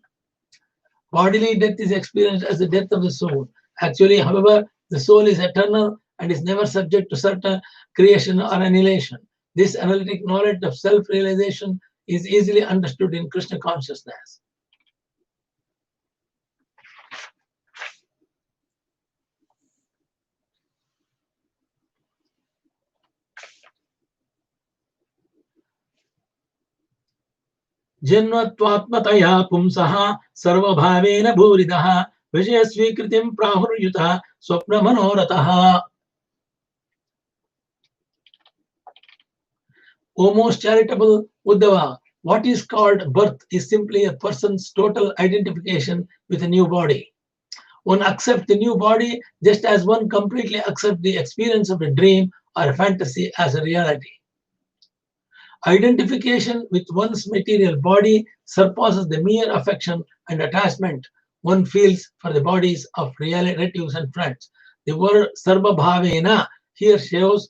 Bodily death is experienced as the death of the soul. Actually, however, the soul is eternal and is never subject to certain creation or annihilation. This analytic knowledge of self-realization is easily understood in Krishna consciousness. जन्मत्वात्मतया पुंसः सर्वभावेन भूरिदः विषयस्वीकृतिं प्राहुर्युतः स्वप्नमनोरथः. O most charitable Uddhava, what is called birth is simply a person's total identification with a new body. One accepts the new body just as one completely accepts the experience of a dream or a fantasy as a reality. Identification with one's material body surpasses the mere affection and attachment one feels for the bodies of relatives and friends. The word sarva bhavena here shows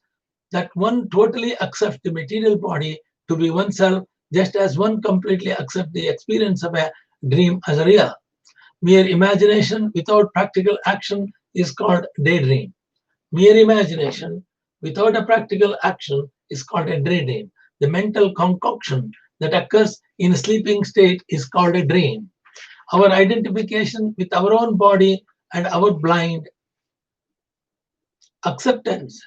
that one totally accepts the material body to be oneself, just as one completely accepts the experience of a dream as a real. Mere imagination without practical action is called daydream. Mere imagination without a practical action is called a daydream. The mental concoction that occurs in a sleeping state is called a dream. Our identification with our own body and our blind acceptance.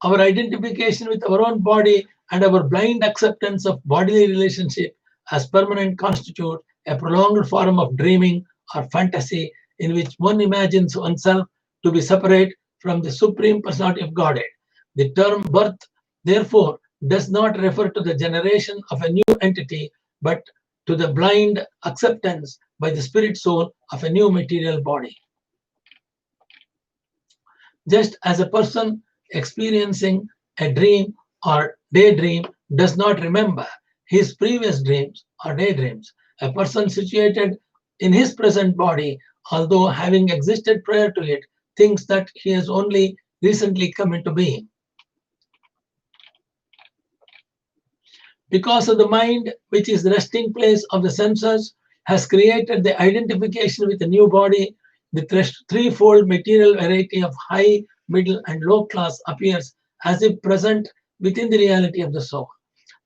Our identification with our own body and our blind acceptance of bodily relationship as permanent constitute a prolonged form of dreaming or fantasy in which one imagines oneself to be separate from the Supreme Personality of Godhead. The term birth, therefore, does not refer to the generation of a new entity, but to the blind acceptance by the spirit soul of a new material body. Just as a person experiencing a dream or daydream does not remember his previous dreams or daydreams, a person situated in his present body, although having existed prior to it, thinks that he has only recently come into being. Because of the mind, which is the resting place of the senses, has created the identification with the new body, the threefold material variety of high, middle, and low class appears as if present within the reality of the soul.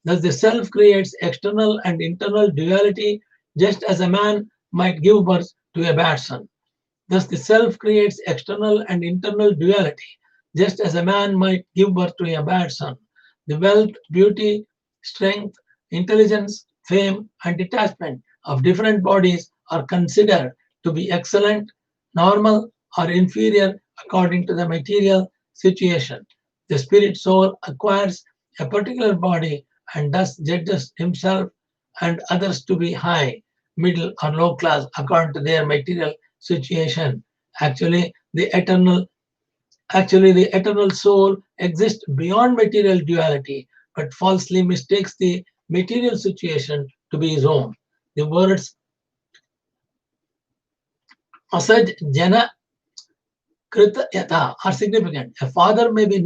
Thus, the self creates external and internal duality, just as a man might give birth to a bad son. Thus, the self creates external and internal duality, just as a man might give birth to a bad son. The wealth, beauty, strength, intelligence, fame, and detachment of different bodies are considered to be excellent, normal, or inferior according to the material situation. The spirit soul acquires a particular body and thus judges himself and others to be high, middle, or low class according to their material situation. Actually, the eternal soul exists beyond material duality, but falsely mistakes the material situation to be his own. The words asaj jana krita yata are significant. A father may be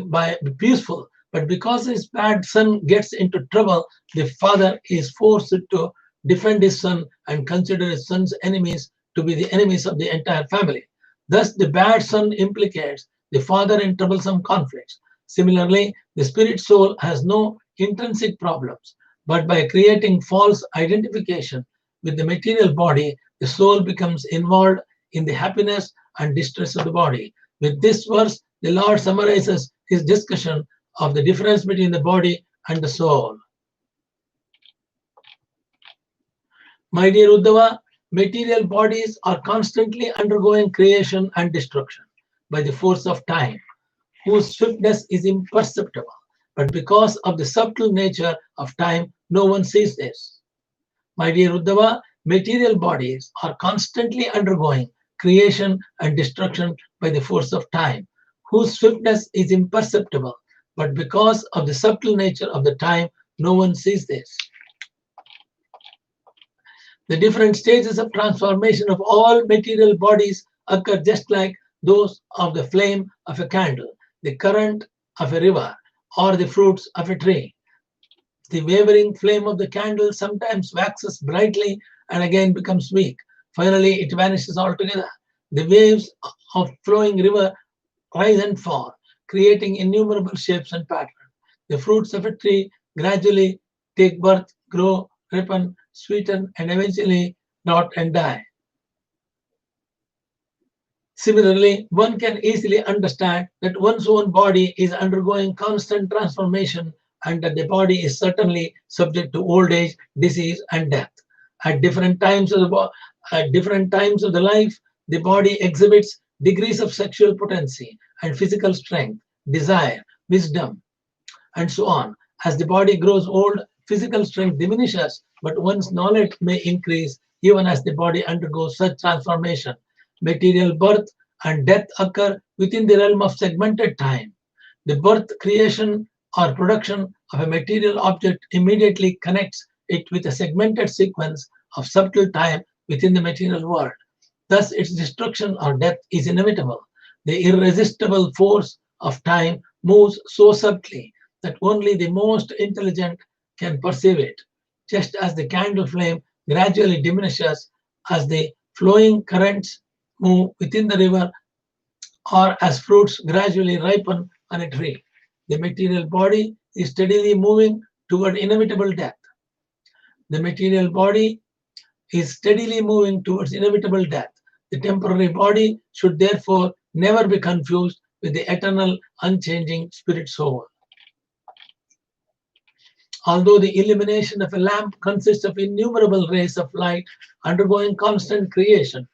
by peaceful, but because his bad son gets into trouble, the father is forced to defend his son and consider his son's enemies to be the enemies of the entire family. Thus, the bad son implicates the father in troublesome conflicts. Similarly, the spirit soul has no intrinsic problems, but by creating false identification with the material body, the soul becomes involved in the happiness and distress of the body. With this verse, the Lord summarizes his discussion of the difference between the body and the soul. My dear Uddhava, material bodies are constantly undergoing creation and destruction by the force of time, whose swiftness is imperceptible. But because of the subtle nature of time, no one sees this. My dear Uddhava, material bodies are constantly undergoing creation and destruction by the force of time, whose swiftness is imperceptible. But because of the subtle nature of the time, no one sees this. The different stages of transformation of all material bodies occur just like those of the flame of a candle, the current of a river, or the fruits of a tree. The wavering flame of the candle sometimes waxes brightly and again becomes weak. Finally, it vanishes altogether. The waves of flowing river rise and fall, creating innumerable shapes and patterns. The fruits of a tree gradually take birth, grow, ripen, sweeten, and eventually rot and die. Similarly, one can easily understand that one's own body is undergoing constant transformation and that the body is certainly subject to old age, disease, and death. At different times of the life, the body exhibits degrees of sexual potency and physical strength, desire, wisdom, and so on. As the body grows old, physical strength diminishes, but one's knowledge may increase even as the body undergoes such transformation. Material birth and death occur within the realm of segmented time. The birth, creation, or production of a material object immediately connects it with a segmented sequence of subtle time within the material world. Thus, its destruction or death is inevitable. The irresistible force of time moves so subtly that only the most intelligent can perceive it, just as the candle flame gradually diminishes as the flowing currents move within the river or as fruits gradually ripen on a tree. The material body is steadily moving toward inevitable death. The material body is steadily moving towards inevitable death. The temporary body should therefore never be confused with the eternal, unchanging spirit soul. Although the illumination of a lamp consists of innumerable rays of light undergoing constant creation,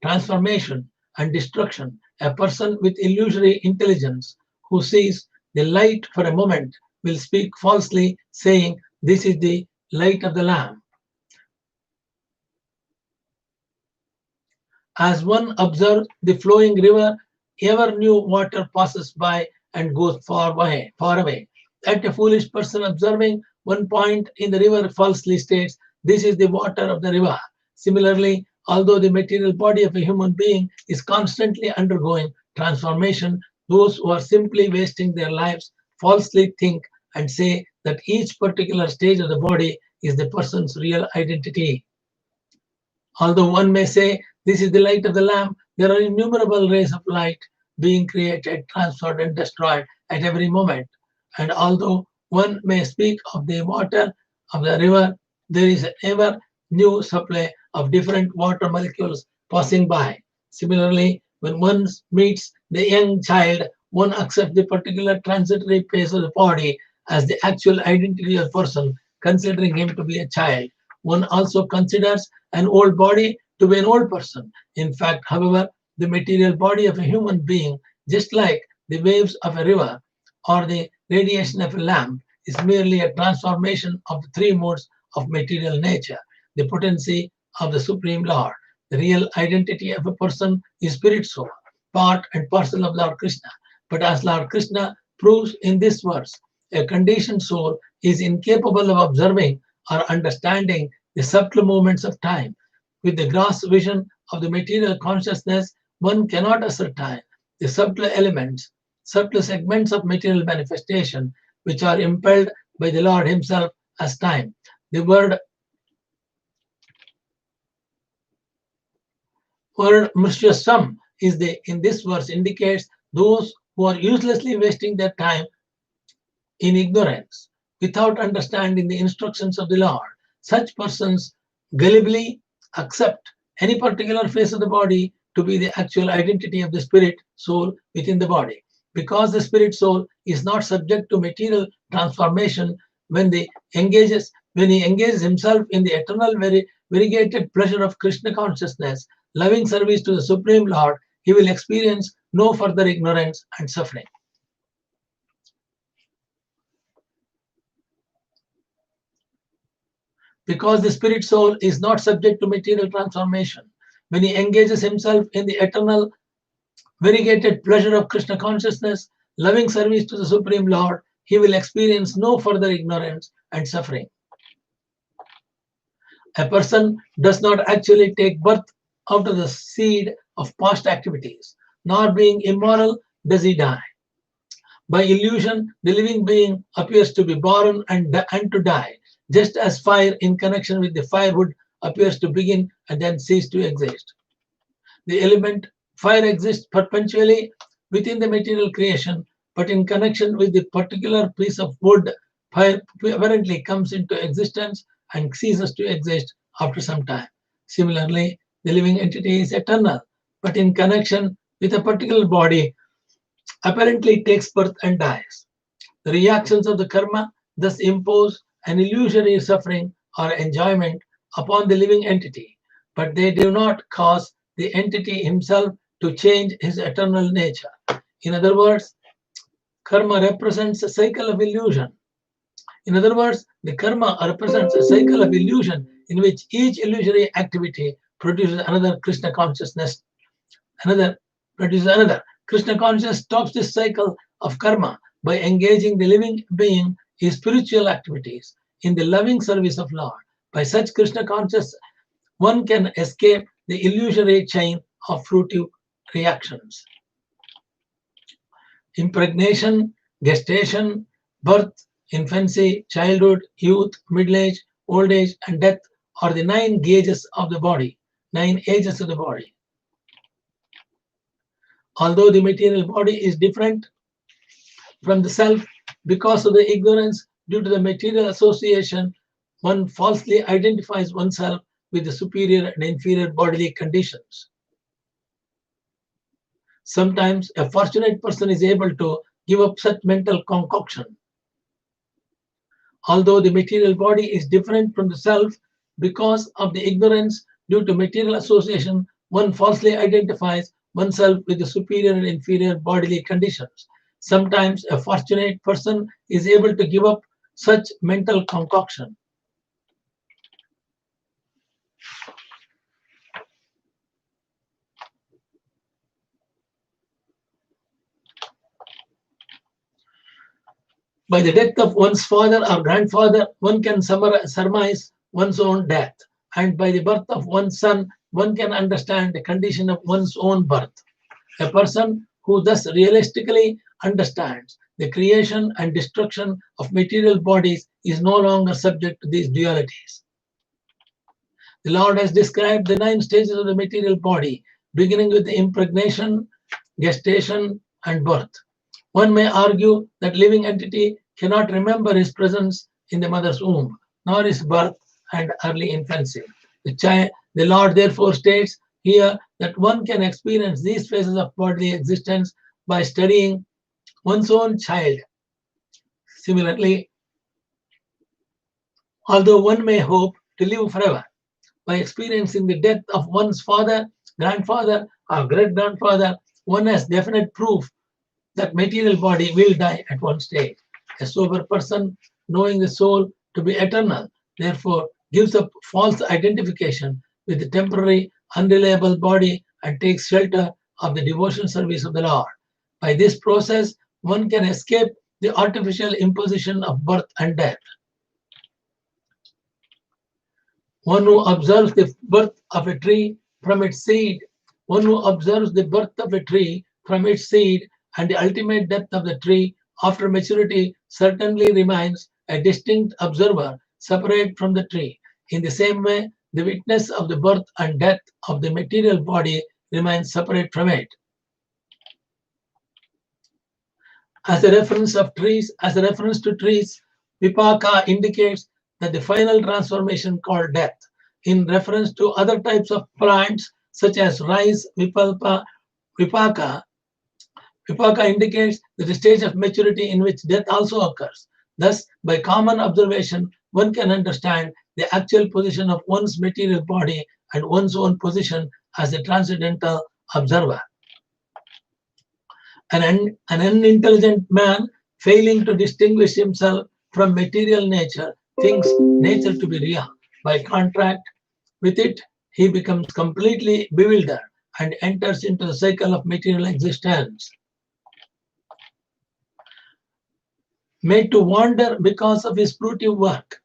transformation, and destruction, a person with illusory intelligence who sees the light for a moment will speak falsely, saying, "This is the light of the lamp." As one observes the flowing river, ever new water passes by and goes far away, far away. That a foolish person observing one point in the river falsely states, "This is the water of the river." Similarly, although the material body of a human being is constantly undergoing transformation, those who are simply wasting their lives falsely think and say that each particular stage of the body is the person's real identity. Although one may say, "This is the light of the lamp," there are innumerable rays of light being created, transferred, and destroyed at every moment. And although one may speak of the water of the river, there is an ever new supply of different water molecules passing by. Similarly, when one meets the young child, one accepts the particular transitory phase of the body as the actual identity of the person, considering him to be a child. One also considers an old body to be an old person. In fact, however, the material body of a human being, just like the waves of a river or the radiation of a lamp, is merely a transformation of the three modes of material nature, the potency of the Supreme Lord. The real identity of a person is spirit soul, part and parcel of Lord Krishna. But as Lord Krishna proves in this verse, a conditioned soul is incapable of observing or understanding the subtle movements of time. With the gross vision of the material consciousness, one cannot ascertain the subtle elements, subtle segments of material manifestation, which are impelled by the Lord Himself as time. The word Mrshyasam is in this verse indicates those who are uselessly wasting their time in ignorance, without understanding the instructions of the Lord. Such persons gullibly accept any particular phase of the body to be the actual identity of the spirit soul within the body. Because the spirit soul is not subject to material transformation, when he engages himself in the eternal variegated pleasure of Krishna consciousness, loving service to the Supreme Lord, he will experience no further ignorance and suffering. Because the spirit soul is not subject to material transformation, when he engages himself in the eternal variegated pleasure of Krishna consciousness, loving service to the Supreme Lord, he will experience no further ignorance and suffering. A person does not actually take birth out of the seed of past activities, nor being immoral does he die. By illusion, the living being appears to be born and to die, just as fire in connection with the firewood appears to begin and then cease to exist. The element fire exists perpetually within the material creation, but in connection with the particular piece of wood, fire apparently comes into existence and ceases to exist after some time. Similarly, the living entity is eternal, but in connection with a particular body, apparently takes birth and dies. The reactions of the karma thus impose an illusory suffering or enjoyment upon the living entity, but they do not cause the entity himself to change his eternal nature. In other words, Karma represents a cycle of illusion. In other words, the karma represents a cycle of illusion in which each illusory activity produces another Krishna consciousness, another produces another. Krishna consciousness stops this cycle of karma by engaging the living being in spiritual activities in the loving service of Lord. By such Krishna consciousness, one can escape the illusory chain of fruitive reactions. Impregnation, gestation, birth, infancy, childhood, youth, middle age, old age, and death are the 9 gauges of the body, 9 ages of the body. Although the material body is different from the self because of the ignorance due to the material association, one falsely identifies oneself with the superior and inferior bodily conditions. Sometimes a fortunate person is able to give up such mental concoction. Although the material body is different from the self because of the ignorance due to material association, one falsely identifies oneself with the superior and inferior bodily conditions. Sometimes a fortunate person is able to give up such mental concoction. By the death of one's father or grandfather, one can surmise one's own death. And by the birth of one's son, one can understand the condition of one's own birth. A person who thus realistically understands the creation and destruction of material bodies is no longer subject to these dualities. The Lord has described the 9 stages of the material body, beginning with the impregnation, gestation, and birth. One may argue that living entity cannot remember his presence in the mother's womb, nor his birth and early infancy. The Lord therefore states here that one can experience these phases of bodily existence by studying one's own child. Similarly, although one may hope to live forever, by experiencing the death of one's father, grandfather, or great-grandfather, one has definite proof that material body will die at one stage. A sober person, knowing the soul to be eternal, therefore gives up false identification with the temporary, unreliable body and takes shelter of the devotion service of the Lord. By this process, one can escape the artificial imposition of birth and death. One who observes the birth of a tree from its seed, one who observes the birth of a tree from its seed and the ultimate death of the tree after maturity certainly remains a distinct observer separate from the tree. In the same way, the witness of the birth and death of the material body remains separate from it. As a reference to trees, vipaka indicates that the final transformation called death. In reference to other types of plants such as rice, vipaka indicates that the stage of maturity in which death also occurs. Thus, by common observation, one can understand the actual position of one's material body and one's own position as a transcendental observer. An unintelligent man, failing to distinguish himself from material nature, thinks nature to be real. By contrast with it, he becomes completely bewildered and enters into the cycle of material existence. Made to wander because of his fruitive work.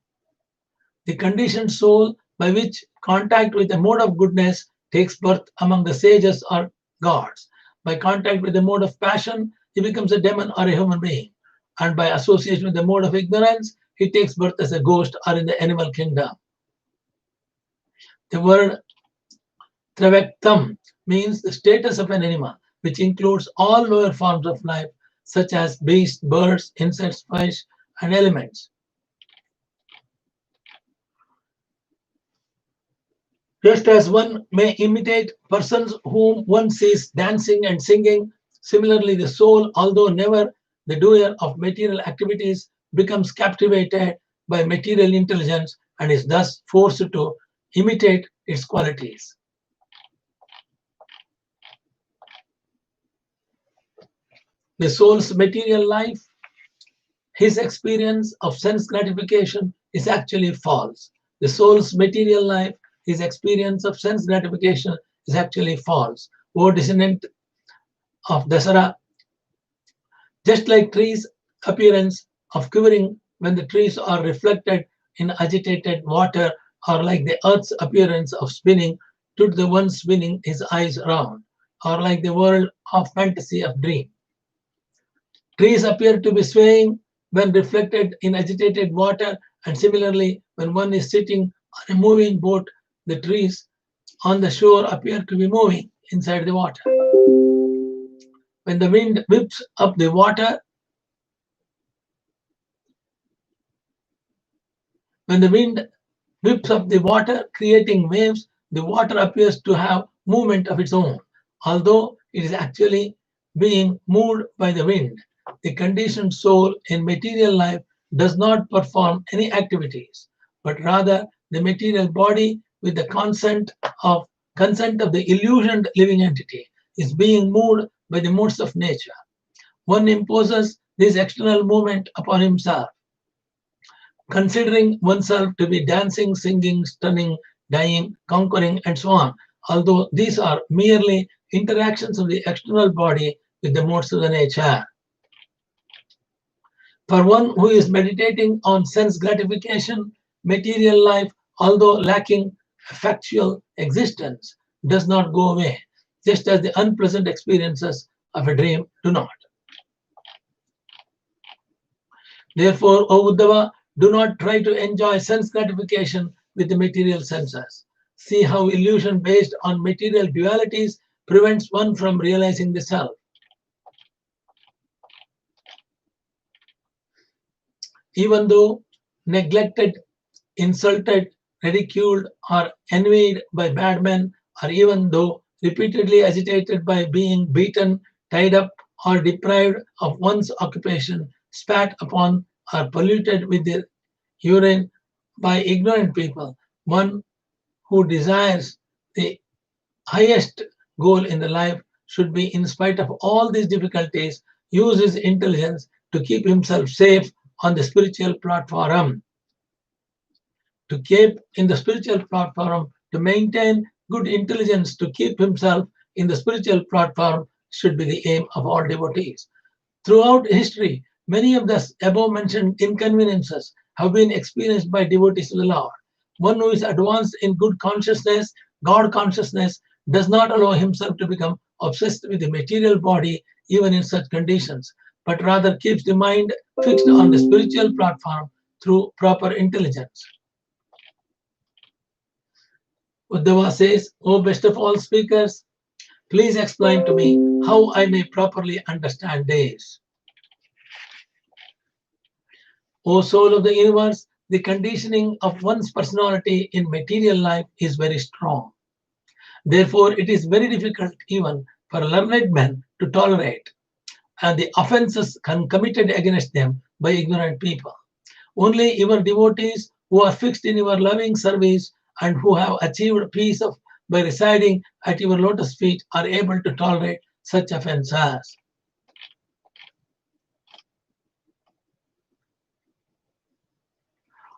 The conditioned soul by which contact with the mode of goodness takes birth among the sages or gods. By contact with the mode of passion, he becomes a demon or a human being. And by association with the mode of ignorance, he takes birth as a ghost or in the animal kingdom. The word Travettam means the status of an animal, which includes all lower forms of life, such as beasts, birds, insects, fish, and elements. Just as one may imitate persons whom one sees dancing and singing, similarly the soul, although never the doer of material activities, becomes captivated by material intelligence and is thus forced to imitate its qualities. the soul's material life, his experience of sense gratification is actually false. The soul's material life, his experience of sense gratification is actually false. O descendant of Dasara, just like trees' appearance of quivering when the trees are reflected in agitated water, or like the earth's appearance of spinning to the one spinning his eyes around, or like the world of fantasy of dream. Trees appear to be swaying when reflected in agitated water, and similarly, when one is sitting on a moving boat, the trees on the shore appear to be moving inside the water. When the wind whips up the water, when the wind whips up the water, creating waves, the water appears to have movement of its own, although it is actually being moved by the wind. The conditioned soul in material life does not perform any activities, but rather the material body, with the consent of the illusioned living entity, is being moved by the modes of nature. One imposes this external movement upon himself, considering oneself to be dancing, singing, stunning, dying, conquering, and so on, although these are merely interactions of the external body with the modes of the nature. For one who is meditating on sense gratification, material life, although lacking factual existence, does not go away, just as the unpleasant experiences of a dream do not. Therefore, O Uddhava, do not try to enjoy sense gratification with the material senses. See how illusion based on material dualities prevents one from realizing the self. Even though neglected, insulted, ridiculed, or envied by bad men, or even though repeatedly agitated by being beaten, tied up, or deprived of one's occupation, spat upon, or polluted with their urine by ignorant people, one who desires the highest goal in the life should be, in spite of all these difficulties, use his intelligence to keep himself safe on the spiritual platform. To keep in the spiritual platform, to maintain good intelligence, to keep himself in the spiritual platform should be the aim of all devotees. Throughout history, many of the above mentioned inconveniences have been experienced by devotees of the Lord. One who is advanced in good consciousness, God consciousness, does not allow himself to become obsessed with the material body even in such conditions, but rather keeps the mind fixed on the spiritual platform through proper intelligence. Uddhava says, O best of all speakers, please explain to me how I may properly understand days. O soul of the universe, the conditioning of one's personality in material life is very strong. Therefore, it is very difficult even for learned men to tolerate and the offenses committed against them by ignorant people. Only your devotees who are fixed in your loving service and who have achieved peace by residing at your lotus feet are able to tolerate such offenses.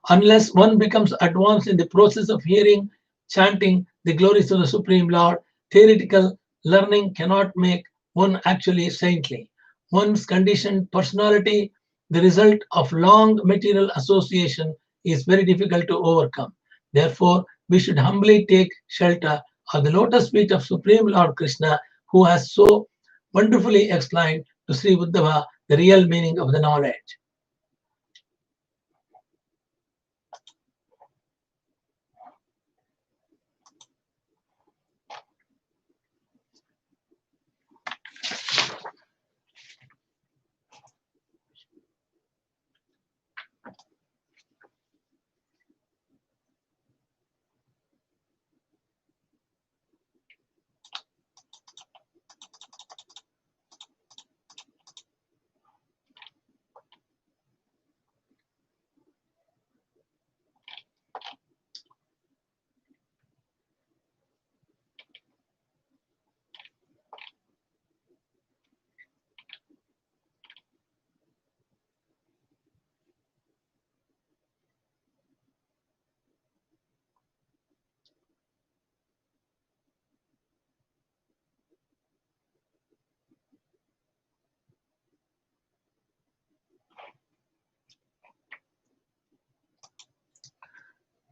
Unless one becomes advanced in the process of hearing, chanting the glories of the Supreme Lord, theoretical learning cannot make one actually saintly. One's conditioned personality, the result of long material association, is very difficult to overcome. Therefore, we should humbly take shelter of the lotus feet of Supreme Lord Krishna, who has so wonderfully explained to Sri Uddhava the real meaning of the knowledge.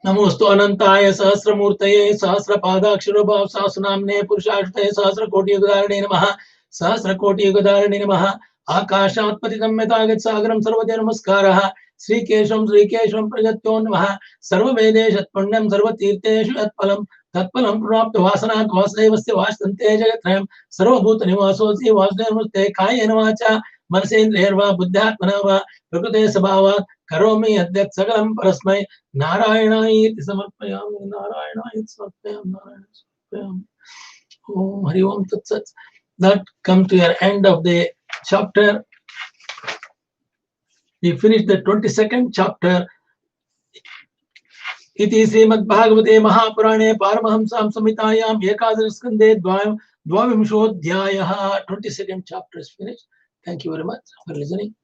नमोस्तु अनंताय सहस्रमूर्तये सहस्रपादाक्षरोभाव सहस्रनाम्ने पुरुषाष्टये सहस्रकोटियुगधारिणे नमः सहस्रकोटियुगधारिणे नमः आकाशात्पतितं यथागत सागरं सर्वते नमस्कारः श्रीकेशवं प्रजत्यो नमः सर्ववेदेशत्पुण्यं सर्वतीर्थेषु यत्फलं तत्फलं प्राप्त वासनात् वासुदेवस्य वासन्ते जगत्रयं सर्वभूतनिवासोऽसि वासुदेवस्ते कायेन वाचा मनसेन्द्रियैर्वा बुद्ध्यात्मना वा प्रकृते स्वभावात् करोमि यद्यत् सकलं परस्मै नारायणायेति समर्पयामि नारायणायेति समर्पयामि नारायणायेति समर्पयामि Om Hari Om Tat Sat. That come to your end of the chapter. We finished the 22nd chapter. Iti Srimad Bhagavate Mahapurane Paramahamsam Samhitayam Ekadasa Skande Dvavimshodhyayaha. 22nd chapter is finished. Thank you very much for listening.